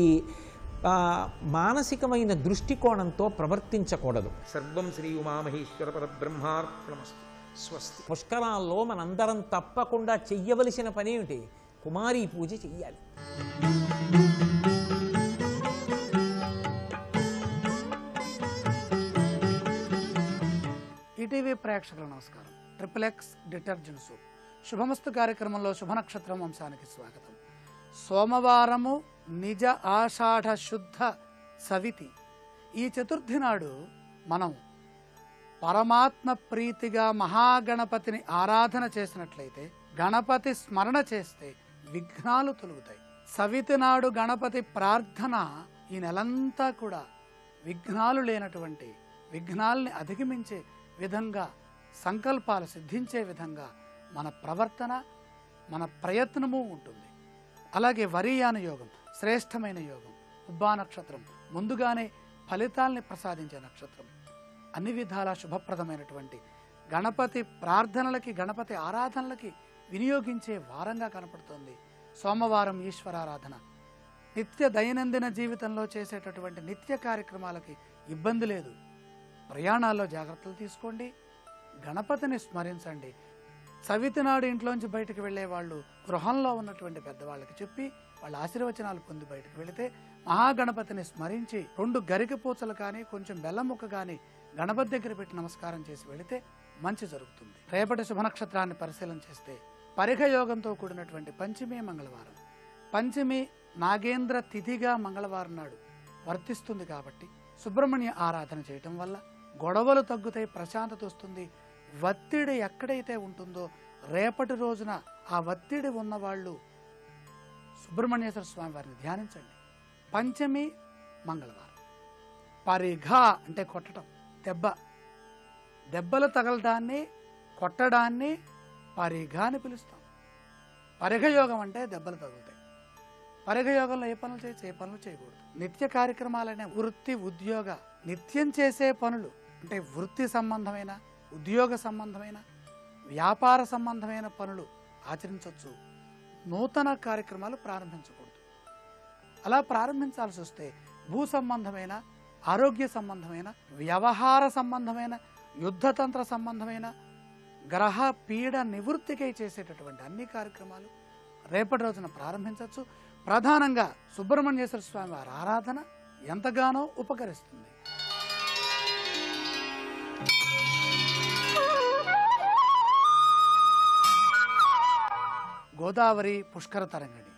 మానసికమైన దృష్టికోణంతో ప్రవర్తించకూడదు. సర్వం శ్రీ ఉమామహేశ్వర పరబ్రహ్మార్పణమస్తు. స్వస్తి. పుష్కరాల్లో మనందరం తప్పకుండా చెయ్యవలసిన పని ఏమిటి? కుమారీ పూజ చెయ్యాలి. ఈటీవీ ప్రేక్షకుల నమస్కారం. ట్రిపుల్-ఎక్స్ డిటర్జెంట్ సోప్ శుభమస్తు కార్యక్రమంలో శుభనక్షత్రం అంశానికి స్వాగతం. సోమవారము నిజ ఆషాఢ శుద్ధ సవితి. ఈ చతుర్థి నాడు మనం పరమాత్మ ప్రీతిగా మహాగణపతిని ఆరాధన చేసినట్లయితే, గణపతి స్మరణ చేస్తే విఘ్నాలు తొలగుతాయి. సవితి నాడు గణపతి ప్రార్థన ఈ నెలంతా కూడా విఘ్నాలు లేనటువంటి, విఘ్నాల్ని అధిగమించే విధంగా, సంకల్పాలు సిద్ధించే విధంగా మన ప్రవర్తన, మన ప్రయత్నము ఉంటుంది. అలాగే వరీయాన యోగం శ్రేష్టమైన యోగం. ఉబ్బా నక్షత్రం ముందుగానే ఫలితాల్ని ప్రసాదించే నక్షత్రం. అన్ని విధాలా శుభప్రదమైనటువంటి గణపతి ప్రార్థనలకి, గణపతి ఆరాధనలకి వినియోగించే వారంగా కనపడుతోంది సోమవారం. ఈశ్వరారాధన నిత్య దైనందిన జీవితంలో చేసేటటువంటి నిత్య కార్యక్రమాలకి ఇబ్బంది లేదు. ప్రయాణాల్లో జాగ్రత్తలు తీసుకోండి, గణపతిని స్మరించండి. సవితి నాడు ఇంట్లోంచి బయటకు వెళ్ళే వాళ్ళు గృహంలో ఉన్నటువంటి పెద్దవాళ్ళకి చెప్పి వాళ్ళ ఆశీర్వచనాలు పొంది బయటకు వెళితే మహాగణపతిని స్మరించి 2 గరిక పూచలు కానీ కొంచెం బెల్లం ముక్క కానీ గణపతి దగ్గర పెట్టి నమస్కారం చేసి వెళితే మంచి జరుగుతుంది. రేపటి శుభనక్షత్రాన్ని పరిశీలన చేస్తే పరిఘ యోగంతో కూడినటువంటి పంచమి మంగళవారం. పంచమి నాగేంద్ర తిథిగా మంగళవారం నాడు వర్తిస్తుంది కాబట్టి సుబ్రహ్మణ్య ఆరాధన చేయటం వల్ల గొడవలు తగ్గుతాయి, ప్రశాంతత వస్తుంది. ఒత్తిడి ఎక్కడైతే ఉంటుందో రేపటి రోజున ఆ ఒత్తిడి ఉన్నవాళ్ళు సుబ్రహ్మణ్యేశ్వర స్వామి వారిని ధ్యానించండి. పంచమి మంగళవారం. పరిఘ అంటే కొట్టడం, దెబ్బలు తగలడాన్ని, కొట్టడాన్ని పరిఘ అని పిలుస్తాం. పరిఘ యోగం అంటే దెబ్బలు తగులుతాయి. పరిఘ యోగంలో ఏ పనులు చేయొచ్చు, ఏ పనులు చేయకూడదు. నిత్య కార్యక్రమాలనే వృత్తి, ఉద్యోగ, నిత్యం చేసే పనులు అంటే వృత్తి సంబంధమైన, ఉద్యోగ సంబంధమైన, వ్యాపార సంబంధమైన పనులు ఆచరించవచ్చు. నూతన కార్యక్రమాలు ప్రారంభించకూడదు. అలా ప్రారంభించాల్సి వస్తే భూ సంబంధమైన, ఆరోగ్య సంబంధమైన, వ్యవహార సంబంధమైన, యుద్ధతంత్ర సంబంధమైన, గ్రహ పీడ నివృత్తికై చేసేటటువంటి అన్ని కార్యక్రమాలు రేపటి రోజున ప్రారంభించవచ్చు. ప్రధానంగా సుబ్రహ్మణ్యేశ్వర స్వామి వారి ఆరాధన ఎంతగానో ఉపకరిస్తుంది. గోదావరి పుష్కర తరంగిణి.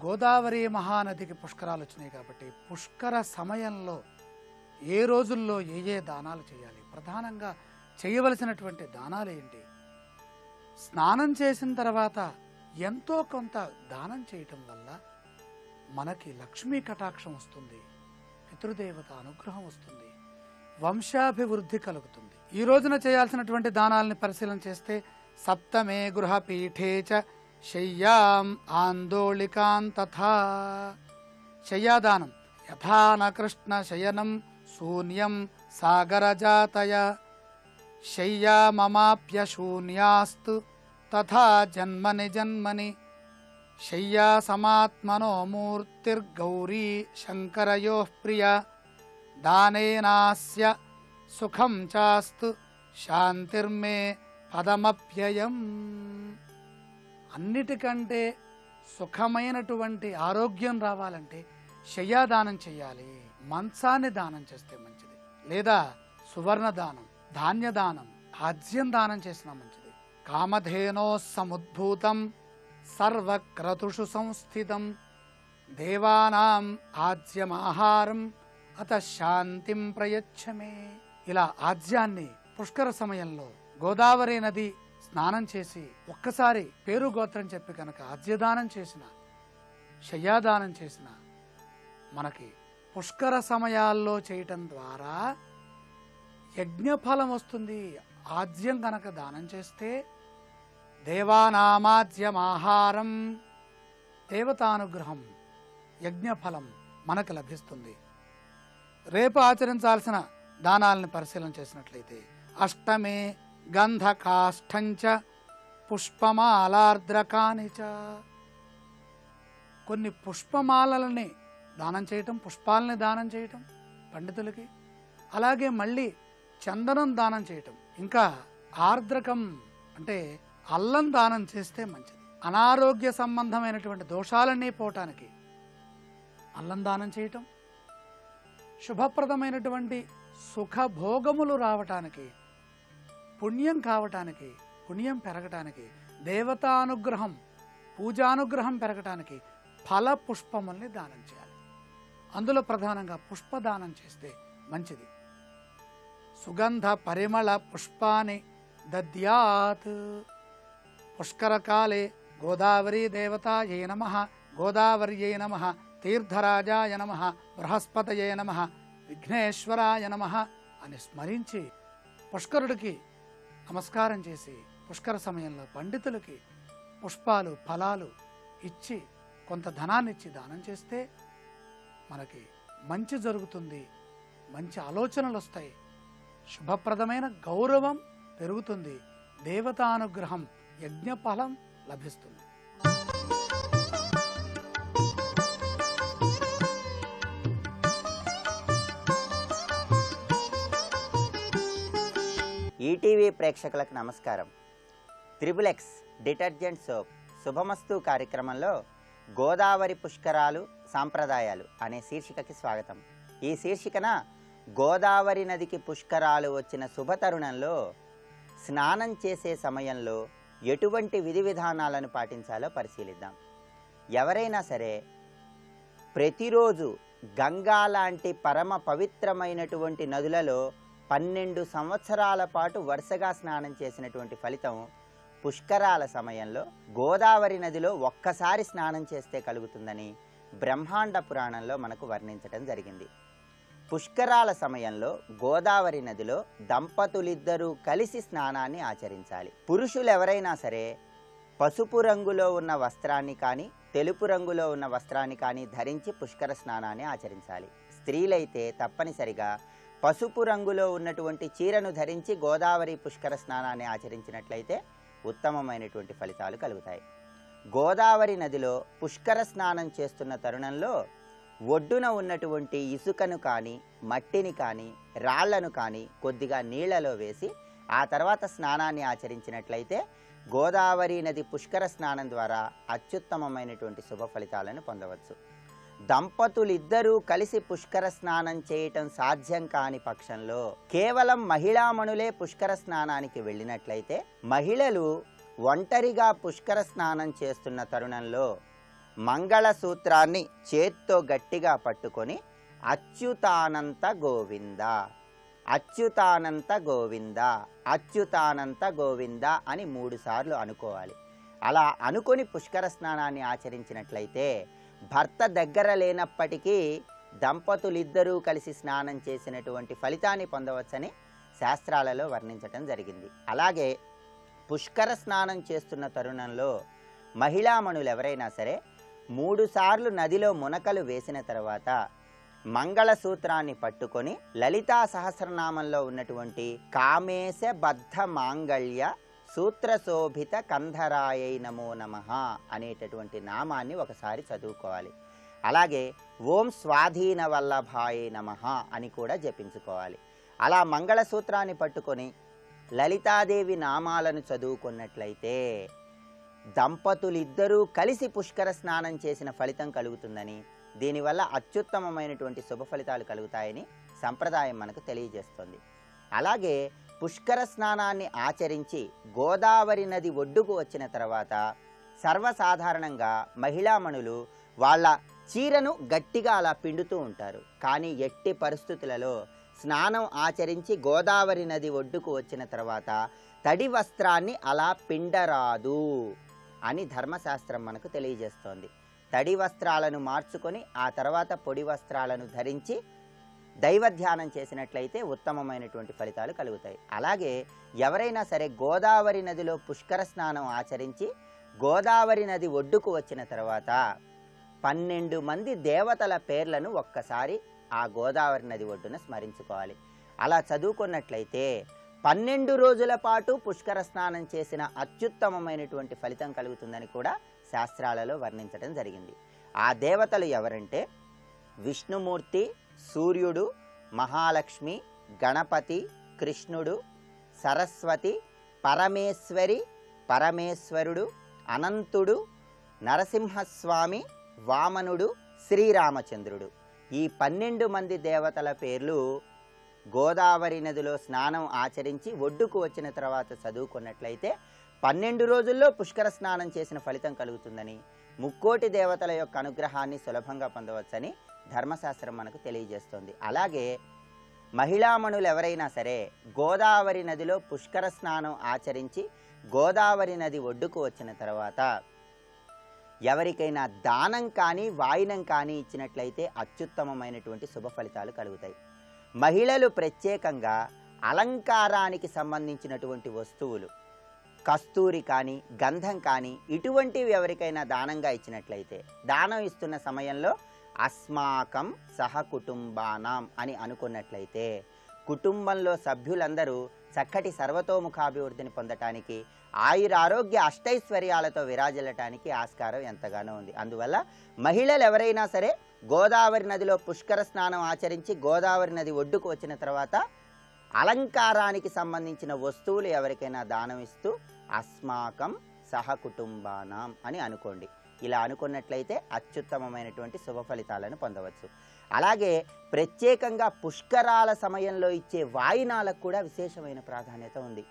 గోదావరి మహానదికి పుష్కరాలు వచ్చినాయి కాబట్టి పుష్కర సమయంలో ఏ రోజుల్లో ఏ ఏ దానాలు చేయాలి, ప్రధానంగా చేయవలసినటువంటి దానాలు ఏంటి, స్నానం చేసిన తర్వాత ఎంతో కొంత దానం చేయటం వల్ల మనకి లక్ష్మీ కటాక్షం వస్తుంది, పితృదేవత అనుగ్రహం వస్తుంది, వంశాభివృద్ధి కలుగుతుంది. ఈ రోజున చేయాల్సినటువంటి దానాలని పరిశీలన చేస్తే సప్తమే గృహపీఠే చ శయ్యాం ఆందోళికాన్ తథా. శయ్యాదానం యథాన కృష్ణ శయనం శూన్యం సాగరజాతయ శయ్యా మమాప్య శూన్యాస్తు తథా జన్మని జన్మని శయ్యా సమాత్మనో మూర్తిర్గౌరీ శంకరయోః ప్రియ దానేనాస్య సుఖం చాస్తు శాంతిర్మే పదమప్యయం. అన్నిటికంటే సుఖమైనటువంటి ఆరోగ్యం రావాలంటే శయ్యాదానం చేయాలి. మంచాన్ని దానం చేస్తే మంచిది, లేదా సువర్ణ దానం, ధాన్య దానం, ఆజ్యం దానం చేసినా మంచిది. కామధేనో సముద్భూతం సర్వక్రతుషు సంస్థితం దేవానాం ఆజ్యమాహారం అత శాంతిం ప్రయచ్చమే. ఇలా ఆజ్యాన్ని పుష్కర సమయంలో గోదావరి నది స్నానం చేసి ఒక్కసారి పేరు గోత్రం చెప్పి కనుక ఆజ్యదానం చేసిన, శయ్యాదానం చేసిన మనకి పుష్కర సమయాల్లో చేయటం ద్వారా యజ్ఞఫలం వస్తుంది. ఆజ్యం కనుక దానం చేస్తే దేవానామాజ్యమాహారం, దేవతానుగ్రహం, యజ్ఞఫలం మనకు లభిస్తుంది. రేపు ఆచరించాల్సిన దానాలను పరిశీలన చేసినట్లయితే అష్టమే గంధకాష్టంచ పుష్పమాలార్ద్రకాని చ. కొన్ని పుష్పమాలలని దానం చేయటం, పుష్పాలని దానం చేయటం పండితులకి, అలాగే మళ్ళీ చందనం దానం చేయటం, ఇంకా ఆర్ద్రకం అంటే అల్లం దానం చేస్తే మంచిది. అనారోగ్య సంబంధమైనటువంటి దోషాలన్నీ పోవటానికి అల్లం దానం చేయటం, శుభప్రదమైనటువంటి సుఖభోగములు రావటానికి, పుణ్యం కావటానికి, పుణ్యం పెరగటానికి, దేవతానుగ్రహం, పూజానుగ్రహం పెరగటానికి ఫల పుష్పముల్ని దానం చేయాలి. అందులో ప్రధానంగా పుష్పదానం చేస్తే మంచిది. సుగంధ పరిమళ పుష్పాని దద్యాత్. పుష్కరకాలే గోదావరీ దేవతాయే నమః, గోదావర్యై నమః, తీర్థరాజాయ నమః, బృహస్పతయే నమః, విఘ్నేశ్వరాయ నమః అని స్మరించి పుష్కరుడికి నమస్కారం చేసి పుష్కర సమయంలో పండితులకి పుష్పాలు, ఫలాలు ఇచ్చి కొంత ధనాన్ని ఇచ్చి దానం చేస్తే మనకి మంచి జరుగుతుంది, మంచి ఆలోచనలు వస్తాయి, శుభప్రదమైన గౌరవం పెరుగుతుంది, దేవతానుగ్రహం, యజ్ఞఫలం లభిస్తుంది. ఈటీవీ ప్రేక్షకులకు నమస్కారం. త్రిబులెక్స్ డిటర్జెంట్ సోప్ శుభమస్తు కార్యక్రమంలో గోదావరి పుష్కరాలు సాంప్రదాయాలు అనే శీర్షికకి స్వాగతం. ఈ శీర్షికన గోదావరి నదికి పుష్కరాలు వచ్చిన శుభతరుణంలో స్నానం చేసే సమయంలో ఎటువంటి విధి విధానాలను పాటించాలో పరిశీలిద్దాం. ఎవరైనా సరే ప్రతిరోజు గంగా లాంటి పరమ పవిత్రమైనటువంటి నదులలో 12 సంవత్సరాల పాటు వరుసగా స్నానం చేసినటువంటి ఫలితం పుష్కరాల సమయంలో గోదావరి నదిలో ఒక్కసారి స్నానం చేస్తే కలుగుతుందని బ్రహ్మాండ పురాణంలో మనకు వర్ణించడం జరిగింది. పుష్కరాల సమయంలో గోదావరి నదిలో దంపతులిద్దరూ కలిసి స్నానాన్ని ఆచరించాలి. పురుషులు ఎవరైనా సరే పసుపు రంగులో ఉన్న వస్త్రాన్ని కానీ తెలుపు రంగులో ఉన్న వస్త్రాన్ని కానీ ధరించి పుష్కర స్నానాన్ని ఆచరించాలి. స్త్రీలైతే తప్పనిసరిగా పసుపు రంగులో ఉన్నటువంటి చీరను ధరించి గోదావరి పుష్కర స్నానాన్ని ఆచరించినట్లయితే ఉత్తమమైనటువంటి ఫలితాలు కలుగుతాయి. గోదావరి నదిలో పుష్కర స్నానం చేస్తున్న తరుణంలో ఒడ్డున ఉన్నటువంటి ఇసుకను కానీ మట్టిని కానీ రాళ్లను కానీ కొద్దిగా నీళ్లలో వేసి ఆ తర్వాత స్నానాన్ని ఆచరించినట్లయితే గోదావరి నది పుష్కర స్నానం ద్వారా అత్యుత్తమమైనటువంటి శుభ ఫలితాలను పొందవచ్చు. దంపతులిద్దరూ కలిసి పుష్కర స్నానం చేయటం సాధ్యం కాని పక్షంలో కేవలం మహిళామణులే పుష్కర స్నానానికి వెళ్ళినట్లయితే మహిళలు ఒంటరిగా పుష్కర స్నానం చేస్తున్న తరుణంలో మంగళసూత్రాన్ని చేత్తో గట్టిగా పట్టుకొని అచ్యుతానంత గోవింద, అచ్యుతానంత గోవింద, అచ్యుతానంత గోవింద అని 3 సార్లు అనుకోవాలి. అలా అనుకొని పుష్కర స్నానాన్ని ఆచరించినట్లయితే భర్త దగ్గర లేనప్పటికీ దంపతులిద్దరూ కలిసి స్నానం చేసినటువంటి ఫలితాన్ని పొందవచ్చని శాస్త్రాలలో వర్ణించటం జరిగింది. అలాగే పుష్కర స్నానం చేస్తున్న తరుణంలో మహిళామణులు ఎవరైనా సరే 3 సార్లు నదిలో మునకలు వేసిన తర్వాత మంగళసూత్రాన్ని పట్టుకొని లలితా సహస్రనామంలో ఉన్నటువంటి కామేశ బద్ధ మాంగళ్య సూత్రశోభిత కంధరాయై నమో నమః అనేటటువంటి నామాన్ని ఒకసారి చదువుకోవాలి. అలాగే ఓం స్వాధీన వల్లభాయే నమః అని కూడా జపించుకోవాలి. అలా మంగళసూత్రాన్ని పట్టుకొని లలితాదేవి నామాలను చదువుకున్నట్లయితే దంపతులిద్దరూ కలిసి పుష్కర స్నానం చేసిన ఫలితం కలుగుతుందని, దీనివల్ల అత్యుత్తమమైనటువంటి శుభ ఫలితాలు కలుగుతాయని సంప్రదాయం మనకు తెలియజేస్తుంది. అలాగే పుష్కర స్నానాన్ని ఆచరించి గోదావరి నది ఒడ్డుకు వచ్చిన తర్వాత సర్వసాధారణంగా మహిళామణులు వాళ్ళ చీరను గట్టిగా అలా పిండుతూ ఉంటారు. కానీ ఎట్టి పరిస్థితులలో స్నానం ఆచరించి గోదావరి నది ఒడ్డుకు వచ్చిన తర్వాత తడి వస్త్రాన్ని అలా పిండరాదు అని ధర్మశాస్త్రం మనకు తెలియజేస్తోంది. తడి వస్త్రాలను మార్చుకొని ఆ తర్వాత పొడి వస్త్రాలను ధరించి దైవ ధ్యానం చేసినట్లయితే ఉత్తమమైనటువంటి ఫలితాలు కలుగుతాయి. అలాగే ఎవరైనా సరే గోదావరి నదిలో పుష్కర స్నానం ఆచరించి గోదావరి నది ఒడ్డుకు వచ్చిన తర్వాత 12 మంది దేవతల పేర్లను ఒక్కసారి ఆ గోదావరి నది ఒడ్డున స్మరించుకోవాలి. అలా చదువుకున్నట్లయితే 12 రోజుల పాటు పుష్కర స్నానం చేసిన అత్యుత్తమమైనటువంటి ఫలితం కలుగుతుందని కూడా శాస్త్రాలలో వర్ణించడం జరిగింది. ఆ దేవతలు ఎవరంటే విష్ణుమూర్తి, సూర్యుడు, మహాలక్ష్మి, గణపతి, కృష్ణుడు, సరస్వతి, పరమేశ్వరి, పరమేశ్వరుడు, అనంతుడు, నరసింహస్వామి, వామనుడు, శ్రీరామచంద్రుడు. ఈ 12 మంది దేవతల పేర్లు గోదావరి నదిలో స్నానం ఆచరించి ఒడ్డుకు వచ్చిన తర్వాత చదువుకున్నట్లయితే 12 రోజుల్లో పుష్కర స్నానం చేసిన ఫలితం కలుగుతుందని, ముక్కోటి దేవతల యొక్క అనుగ్రహాన్ని సులభంగా పొందవచ్చని ధర్మశాస్త్రం మనకు తెలియజేస్తుంది. అలాగే మహిళామణులు ఎవరైనా సరే గోదావరి నదిలో పుష్కర స్నానం ఆచరించి గోదావరి నది ఒడ్డుకు వచ్చిన తర్వాత ఎవరికైనా దానం కానీ వాయినం కానీ ఇచ్చినట్లయితే అత్యుత్తమమైనటువంటి శుభ ఫలితాలు కలుగుతాయి. మహిళలు ప్రత్యేకంగా అలంకారానికి సంబంధించినటువంటి వస్తువులు, కస్తూరి కానీ గంధం కానీ ఇటువంటివి ఎవరికైనా దానంగా ఇచ్చినట్లయితే, దానం ఇస్తున్న సమయంలో అస్మాకం సహకుటుంబానాం అని అనుకున్నట్లయితే కుటుంబంలో సభ్యులందరూ చక్కటి సర్వతోముఖాభివృద్ధిని పొందటానికి, ఆయురారోగ్య అష్టైశ్వర్యాలతో విరాజిల్లటానికి ఆస్కారం ఎంతగానో ఉంది. అందువల్ల మహిళలు ఎవరైనా సరే గోదావరి నదిలో పుష్కర స్నానం ఆచరించి గోదావరి నది ఒడ్డుకు వచ్చిన తర్వాత అలంకారానికి సంబంధించిన వస్తువులు ఎవరికైనా దానం ఇస్తూ అస్మాకం సహకుటుంబానాం అని అనుకోండి. ఇలా అనుకున్నట్లయితే అత్యుత్తమమైనటువంటి శుభ ఫలితాలను పొందవచ్చు. అలాగే ప్రత్యేకంగా పుష్కరాల సమయంలో ఇచ్చే వాయినాలకు కూడా విశేషమైన ప్రాధాన్యత ఉంది.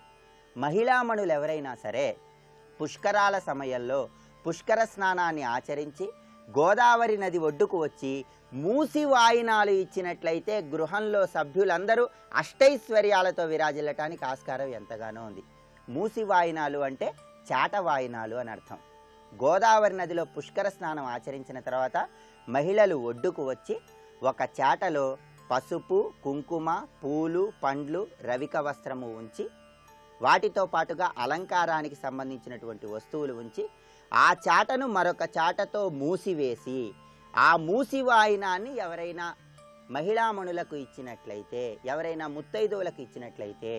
మహిళామణులు ఎవరైనా సరే పుష్కరాల సమయంలో పుష్కర స్నానాన్ని ఆచరించి గోదావరి నది ఒడ్డుకు వచ్చి మూసి వాయినాలు ఇచ్చినట్లయితే గృహంలో సభ్యులందరూ అష్టైశ్వర్యాలతో విరాజిల్లటానికి ఆస్కారం ఎంతగానో ఉంది. మూసి వాయినాలు అంటే చాట వాయినాలు అని అర్థం. గోదావరి నదిలో పుష్కర స్నానం ఆచరించిన తర్వాత మహిళలు ఒడ్డుకు వచ్చి ఒక చాటలో పసుపు, కుంకుమ, పూలు, పండ్లు, రవిక వస్త్రము ఉంచి వాటితో పాటుగా అలంకారానికి సంబంధించినటువంటి వస్తువులు ఉంచి ఆ చాటను మరొక చాటతో మూసివేసి ఆ మూసి వాయినాన్ని ఎవరైనా మహిళామణులకు ఇచ్చినట్లయితే, ఎవరైనా ముత్తైదువులకు ఇచ్చినట్లయితే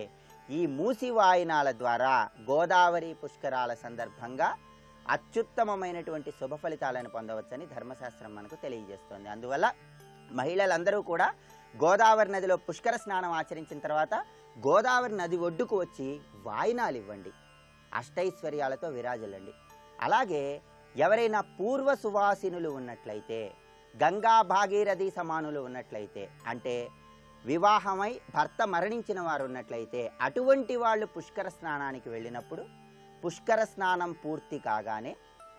ఈ మూసి వాయినాల ద్వారా గోదావరి పుష్కరాల సందర్భంగా అత్యుత్తమమైనటువంటి శుభ ఫలితాలను పొందవచ్చని ధర్మశాస్త్రం మనకు తెలియజేస్తుంది. అందువల్ల మహిళలందరూ కూడా గోదావరి నదిలో పుష్కర స్నానం ఆచరించిన తర్వాత గోదావరి నది ఒడ్డుకు వచ్చి వాయినాలు ఇవ్వండి, అష్టైశ్వర్యాలతో విరాజిల్లండి. అలాగే ఎవరైనా పూర్వ సువాసినులు ఉన్నట్లయితే, గంగా భాగీరథి సమానులు ఉన్నట్లయితే, అంటే వివాహమై భర్త మరణించిన వారు ఉన్నట్లయితే అటువంటి వాళ్ళు పుష్కర స్నానానికి వెళ్ళినప్పుడు పుష్కర స్నానం పూర్తి కాగానే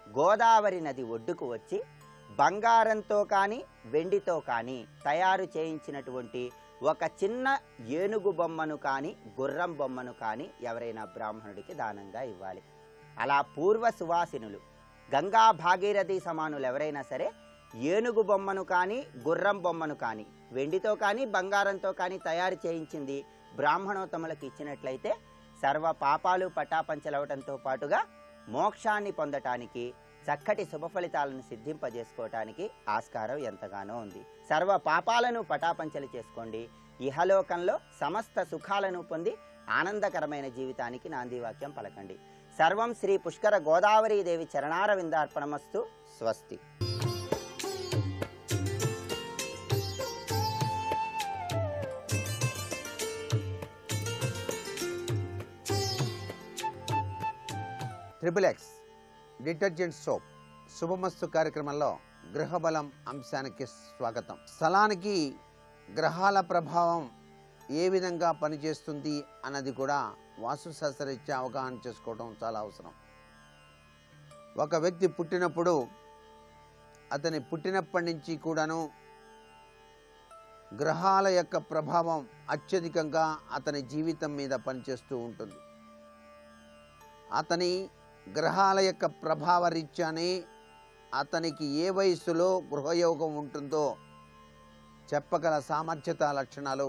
గోదావరి నది ఒడ్డుకు వచ్చి బంగారంతో కానీ వెండితో కానీ తయారు చేయించినటువంటి ఒక చిన్న ఏనుగు బొమ్మను కానీ గుర్రం బొమ్మను కానీ ఎవరైనా బ్రాహ్మణుడికి దానంగా ఇవ్వాలి. అలా పూర్వ సువాసినులు గంగా భాగీరథి సమానులు ఎవరైనా సరే ఏనుగు బొమ్మను కానీ గుర్రం బొమ్మను కానీ వెండితో కానీ బంగారంతో కానీ తయారు చేయించింది బ్రాహ్మణోత్తములకు ఇచ్చినట్లయితే సర్వ పాపాలు పటాపంచలవటంతో పాటుగా మోక్షాన్ని పొందటానికి చక్కటి శుభ ఫలితాలను సిద్ధింపజేసుకోవటానికి ఆస్కారం ఎంతగానో ఉంది. సర్వ పాపాలను పటాపంచలు చేసుకోండి. ఇహలోకంలో సమస్త సుఖాలను పొంది ఆనందకరమైన జీవితానికి నాందివాక్యం పలకండి. సర్వం శ్రీ పుష్కర గోదావరీ దేవి చరణార విందార్పణమస్తు. స్వస్తి. ట్రిపుల్ ఎక్స్ డిటర్జెంట్ సోప్ శుభమస్తు కార్యక్రమంలో గృహబలం అంశానికి స్వాగతం. స్థలానికి గ్రహాల ప్రభావం ఏ విధంగా పనిచేస్తుంది అన్నది కూడా వాస్తుశాస్త్రరీత్యా అవగాహన చేసుకోవడం చాలా అవసరం. ఒక వ్యక్తి పుట్టినప్పుడు అతని పుట్టినప్పటి నుంచి కూడాను గ్రహాల యొక్క ప్రభావం అత్యధికంగా అతని జీవితం మీద పనిచేస్తూ ఉంటుంది. అతని గ్రహాల యొక్క ప్రభావ రీత్యానే అతనికి ఏ వయస్సులో గృహయోగం ఉంటుందో చెప్పగల సామర్థ్యత లక్షణాలు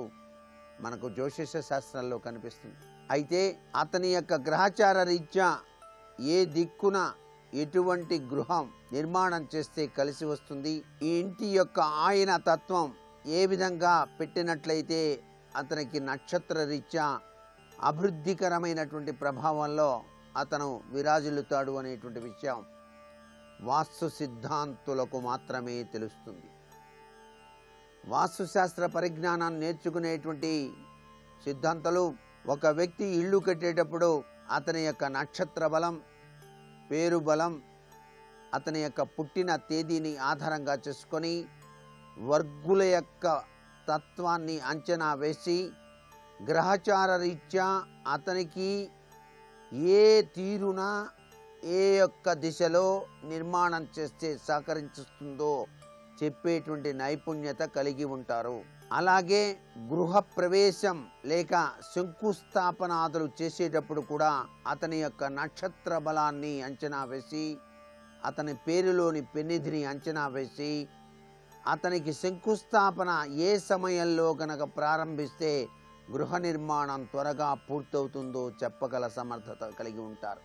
మనకు జ్యోతిష శాస్త్రంలో కనిపిస్తుంది. అయితే అతని యొక్క గ్రహచార రీత్యా ఏ దిక్కున ఎటువంటి గృహం నిర్మాణం చేస్తే కలిసి వస్తుంది, ఈ ఇంటి యొక్క ఆయన తత్వం ఏ విధంగా పెట్టినట్లయితే అతనికి నక్షత్ర రీత్యా అభివృద్ధికరమైనటువంటి ప్రభావంలో అతను విరాజిల్లుతాడు అనేటువంటి విషయం వాస్తు సిద్ధాంతులకు మాత్రమే తెలుస్తుంది. వాస్తుశాస్త్ర పరిజ్ఞానాన్ని నేర్చుకునేటువంటి సిద్ధాంతులు ఒక వ్యక్తి ఇల్లు కట్టేటప్పుడు అతని యొక్క నక్షత్ర బలం, పేరు బలం, అతని యొక్క పుట్టిన తేదీని ఆధారంగా చేసుకొని వర్గుల యొక్క తత్వాన్ని అంచనా వేసి గ్రహచార రీత్యా అతనికి ఏ తీరున ఏ యొక్క దిశలో నిర్మాణం చేస్తే సహకరిస్తుందో చెప్పేటువంటి నైపుణ్యత కలిగి ఉంటారు. అలాగే గృహ ప్రవేశం లేక శంకుస్థాపనాదులు చేసేటప్పుడు కూడా అతని యొక్క నక్షత్ర బలాన్ని అంచనా వేసి అతని పేరులోని పెన్నిధిని అంచనా వేసి అతనికి శంకుస్థాపన ఏ సమయంలో కనుక ప్రారంభిస్తే గృహ నిర్మాణం త్వరగా పూర్తవుతుందో చెప్పగల సమర్థత కలిగి ఉంటారు.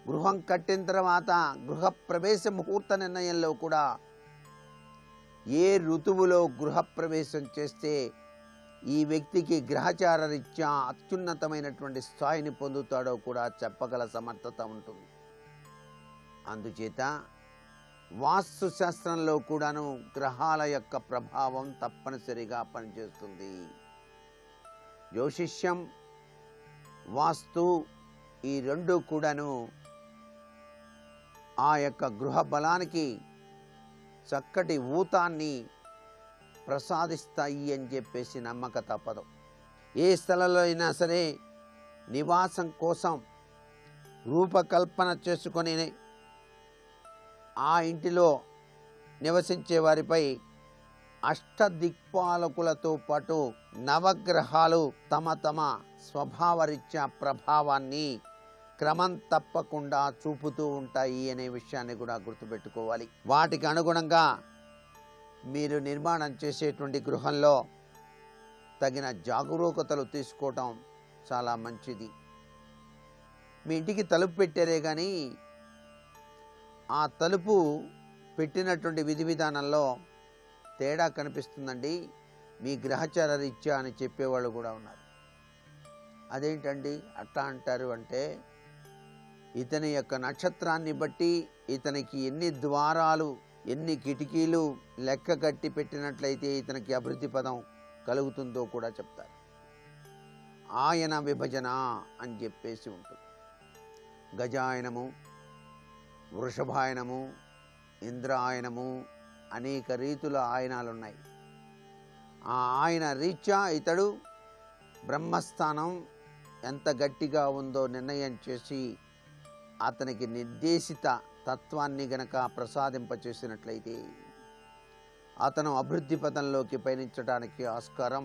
గృహం కట్టిన తర్వాత గృహ ప్రవేశ ముహూర్త నిర్ణయంలో కూడా ఏ ఋతువులో గృహ ప్రవేశం చేస్తే ఈ వ్యక్తికి గ్రహచార రీత్యా అత్యున్నతమైనటువంటి స్థాయిని పొందుతాడో కూడా చెప్పగల సమర్థత ఉంటుంది. అందుచేత వాస్తు శాస్త్రంలో కూడాను గ్రహాల యొక్క ప్రభావం తప్పనిసరిగా పనిచేస్తుంది. జ్యోతిష్యం, వాస్తు ఈ రెండు కూడాను ఆ యొక్క గృహ బలానికి చక్కటి ఊతాన్ని ప్రసాదిస్తాయి అని చెప్పేసి నమ్మక తప్పదు. ఏ స్థలంలో అయినా సరే నివాసం కోసం రూపకల్పన చేసుకొని ఆ ఇంటిలో నివసించే వారిపై అష్టదిక్పాలకులతో పాటు నవగ్రహాలు తమ తమ స్వభావరీత్యా ప్రభావాన్ని క్రమం తప్పకుండా చూపుతూ ఉంటాయి అనే విషయాన్ని కూడా గుర్తుపెట్టుకోవాలి. వాటికి అనుగుణంగా మీరు నిర్మాణం చేసేటువంటి గృహంలో తగిన జాగరూకతలు తీసుకోవటం చాలా మంచిది. మీ ఇంటికి తలుపు పెట్టారే కానీ ఆ తలుపు పెట్టినటువంటి విధి విధానంలో తేడా కనిపిస్తుందండి, మీ గ్రహచార రీత్యా అని చెప్పేవాళ్ళు కూడా ఉన్నారు. అదేంటండి అట్లా అంటారు అంటే, ఇతని యొక్క నక్షత్రాన్ని బట్టి ఇతనికి ఎన్ని ద్వారాలు ఎన్ని కిటికీలు లెక్క కట్టి పెట్టినట్లయితే ఇతనికి అభివృద్ధి పదం కలుగుతుందో కూడా చెప్తారు. ఆయన విభజన అని చెప్పేసి ఉంటుంది. గజాయనము, వృషభాయనము, ఇంద్రాయనము, అనేక రీతుల ఆయనాలు ఉన్నాయి. ఆ ఆయన రీత్యా ఇతడు బ్రహ్మస్థానం ఎంత గట్టిగా ఉందో నిర్ణయం చేసి అతనికి నిర్దేశిత తత్వాన్ని గనక ప్రసాదింపచేసినట్లయితే అతను అభివృద్ధి పథంలోకి పయనించడానికి ఆస్కారం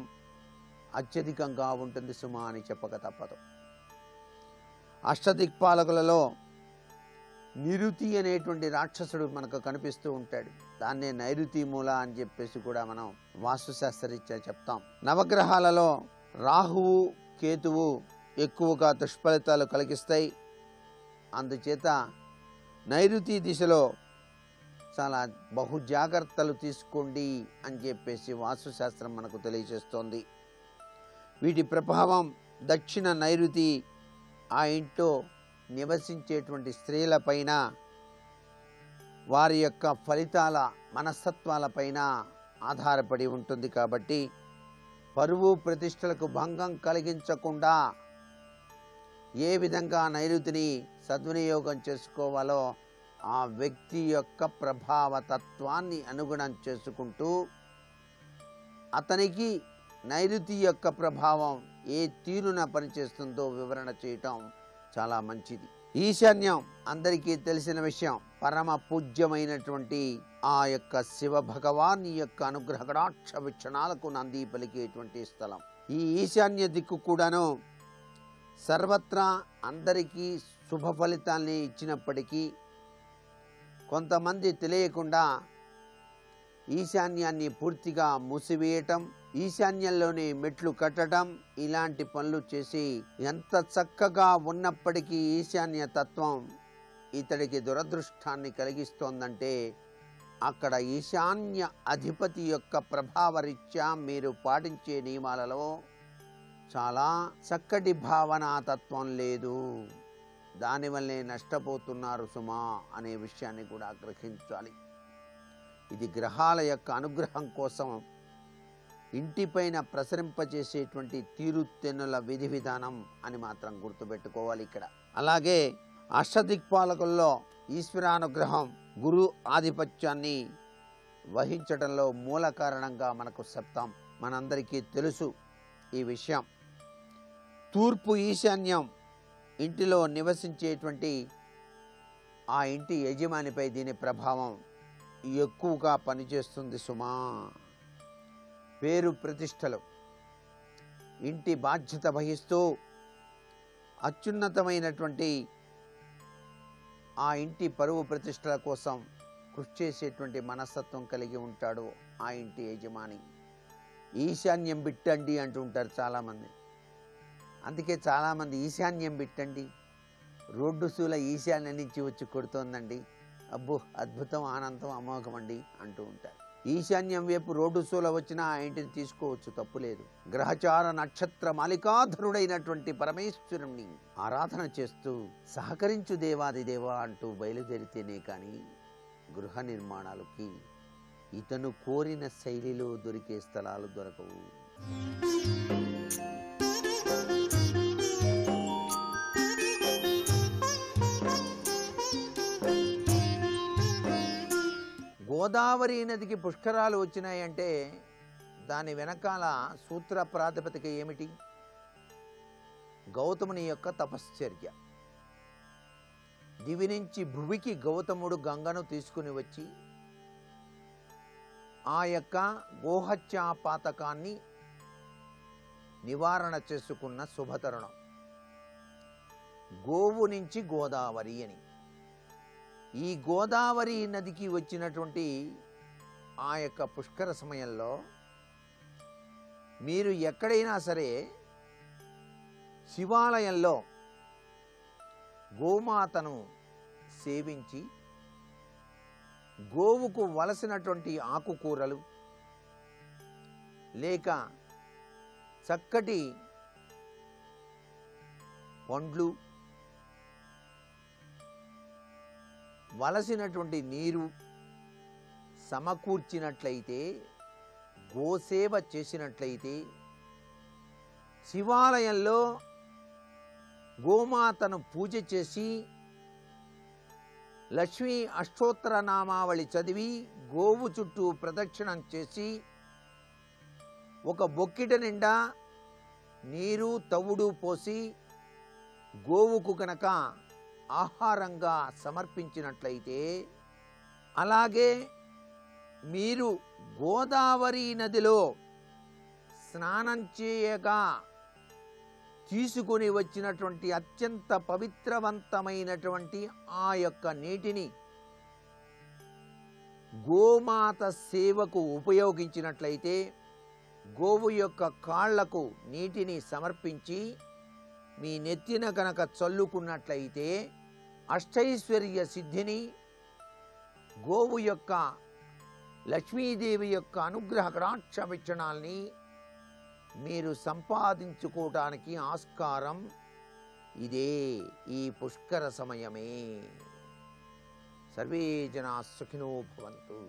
అత్యధికంగా ఉంటుంది సుమా అని చెప్పక తప్పదు. అష్టదిక్పాలకులలో నిరుతి అనేటువంటి రాక్షసుడు మనకు కనిపిస్తూ ఉంటాడు. దాన్నే నైరుతి మూల అని చెప్పేసి కూడా మనం వాస్తుశాస్త్రరీత్యా చెప్తాం. నవగ్రహాలలో రాహువు కేతువు ఎక్కువగా దుష్ఫలితాలు కలిగిస్తాయి. అందుచేత నైరుతి దిశలో చాలా బహు జాగ్రత్తలు తీసుకోండి అని చెప్పేసి వాస్తుశాస్త్రం మనకు తెలియజేస్తోంది. వీటి ప్రభావం దక్షిణ నైరుతి ఆ ఇంట్లో నివసించేటువంటి స్త్రీలపైన, వారి యొక్క ఫలితాల మనస్తత్వాలపైన ఆధారపడి ఉంటుంది. కాబట్టి పరువు ప్రతిష్టలకు భంగం కలిగించకుండా ఏ విధంగా నైరుతిని సద్వినియోగం చేసుకోవాలో ఆ వ్యక్తి యొక్క ప్రభావతత్వాన్ని అనుగుణం చేసుకుంటూ అతనికి నైరుతి యొక్క ప్రభావం ఏ తీరున పనిచేస్తుందో వివరణ చేయటం చాలా మంచిది. ఈశాన్యం అందరికీ తెలిసిన విషయం. పరమ పూజ్యమైనటువంటి ఆ యొక్క శివ భగవాన్ యొక్క అనుగ్రహ కటాక్ష వీక్షణాలకు నంది పలికేటువంటి స్థలం. ఈ ఈశాన్య దిక్కు కూడాను సర్వత్రా అందరికీ శుభ ఫలితాల్ని ఇచ్చినప్పటికీ కొంతమంది తెలియకుండా ఈశాన్యాన్ని పూర్తిగా మూసివేయటం, ఈశాన్యంలోనే మెట్లు కట్టడం, ఇలాంటి పనులు చేసి ఎంత చక్కగా ఉన్నప్పటికీ ఈశాన్య తత్వం ఇతడికి దురదృష్టాన్ని కలిగిస్తోందంటే అక్కడ ఈశాన్య అధిపతి యొక్క ప్రభావరీత్యా మీరు పాటించే నియమాలలో చాలా చక్కటి భావనా తత్వం లేదు, దానివల్లే నష్టపోతున్నారు సుమా అనే విషయాన్ని కూడా గ్రహించాలి. ఇది గ్రహాల యొక్క అనుగ్రహం కోసం ఇంటిపైన ప్రసరింపజేసేటువంటి తీరుతెన్నుల విధి విధానం అని మాత్రం గుర్తుపెట్టుకోవాలి ఇక్కడ. అలాగే అష్టదిక్పాలకుల్లో ఈశ్వరానుగ్రహం గురు ఆధిపత్యాన్ని వహించడంలో మూల కారణంగా మనకు చెప్తాం. మనందరికీ తెలుసు ఈ విషయం. తూర్పు ఈశాన్యం ఇంటిలో నివసించేటువంటి ఆ ఇంటి యజమానిపై దీని ప్రభావం ఎక్కువగా పనిచేస్తుంది సుమా. పేరు ప్రతిష్టలు, ఇంటి బాధ్యత వహిస్తూ అత్యున్నతమైనటువంటి ఆ ఇంటి పరువు ప్రతిష్టల కోసం కృషి చేసేటువంటి మనస్తత్వం కలిగి ఉంటాడు ఆ ఇంటి యజమాని. ఈశాన్యం బిట్టండి అంటుంటారు చాలామంది. అందుకే చాలామంది ఈశాన్యం బిట్టండి, రోడ్డు శూల ఈశాన్యం నుంచి వచ్చి కొడుతోందండి, అబ్బో అద్భుతం, ఆనందం, అమోఘం అండి అంటూ ఉంటారు. ఈశాన్యం వైపు రోడ్డు శూల వచ్చినా ఆ ఇంటిని తీసుకోవచ్చు, తప్పులేదు. గ్రహచార నక్షత్ర మాలికాధరుడైనటువంటి పరమేశ్వరుణ్ణి ఆరాధన చేస్తూ సహకరించు దేవాదిదేవా అంటూ బయలుదేరితేనే కానీ గృహ నిర్మాణాలకి ఇతను కోరిన శైలిలో దొరికే స్థలాలు దొరకవు. గోదావరి నదికి పుష్కరాలు వచ్చినాయంటే దాని వెనకాల సూత్ర ప్రాతిపదిక ఏమిటి? గౌతముని యొక్క తపశ్చర్య. దివి నుంచి భువికి గౌతముడు గంగను తీసుకుని వచ్చి ఆ యొక్క గోహత్యా పాతకాన్ని నివారణ చేసుకున్న శుభతరుణం. గోవు నుంచి గోదావరి అని. ఈ గోదావరి నదికి వచ్చినటువంటి ఆ యొక్క పుష్కర సమయంలో మీరు ఎక్కడైనా సరే శివాలయంలో గోమాతను సేవించి గోవుకు వలసినటువంటి ఆకుకూరలు లేక చక్కటి పండ్లు, వలసినటువంటి నీరు సమకూర్చినట్లయితే, గోసేవ చేసినట్లయితే, శివాలయంలో గోమాతను పూజ చేసి లక్ష్మీ అష్టోత్తర నామావళి చదివి గోవు చుట్టూ ప్రదక్షిణం చేసి ఒక బొక్కిట నిండా నీరు తవుడు పోసి గోవుకు కనుక ఆహారంగా సమర్పించినట్లయితే, అలాగే మీరు గోదావరి నదిలో స్నానం చేయగా తీసుకుని వచ్చినటువంటి అత్యంత పవిత్రవంతమైనటువంటి ఆ యొక్క నీటిని గోమాత సేవకు ఉపయోగించినట్లయితే, గోవు యొక్క కాళ్లకు నీటిని సమర్పించి మీ నెత్తిన కనుక చల్లుకున్నట్లయితే అష్టైశ్వర్య సిద్ధిని, గోవు యొక్క లక్ష్మీదేవి యొక్క అనుగ్రహ కటాక్ష వీక్షణాల్ని మీరు సంపాదించుకోవటానికి ఆస్కారం ఇదే, ఈ పుష్కర సమయమే. సర్వే జనా సుఖినో భవంతు.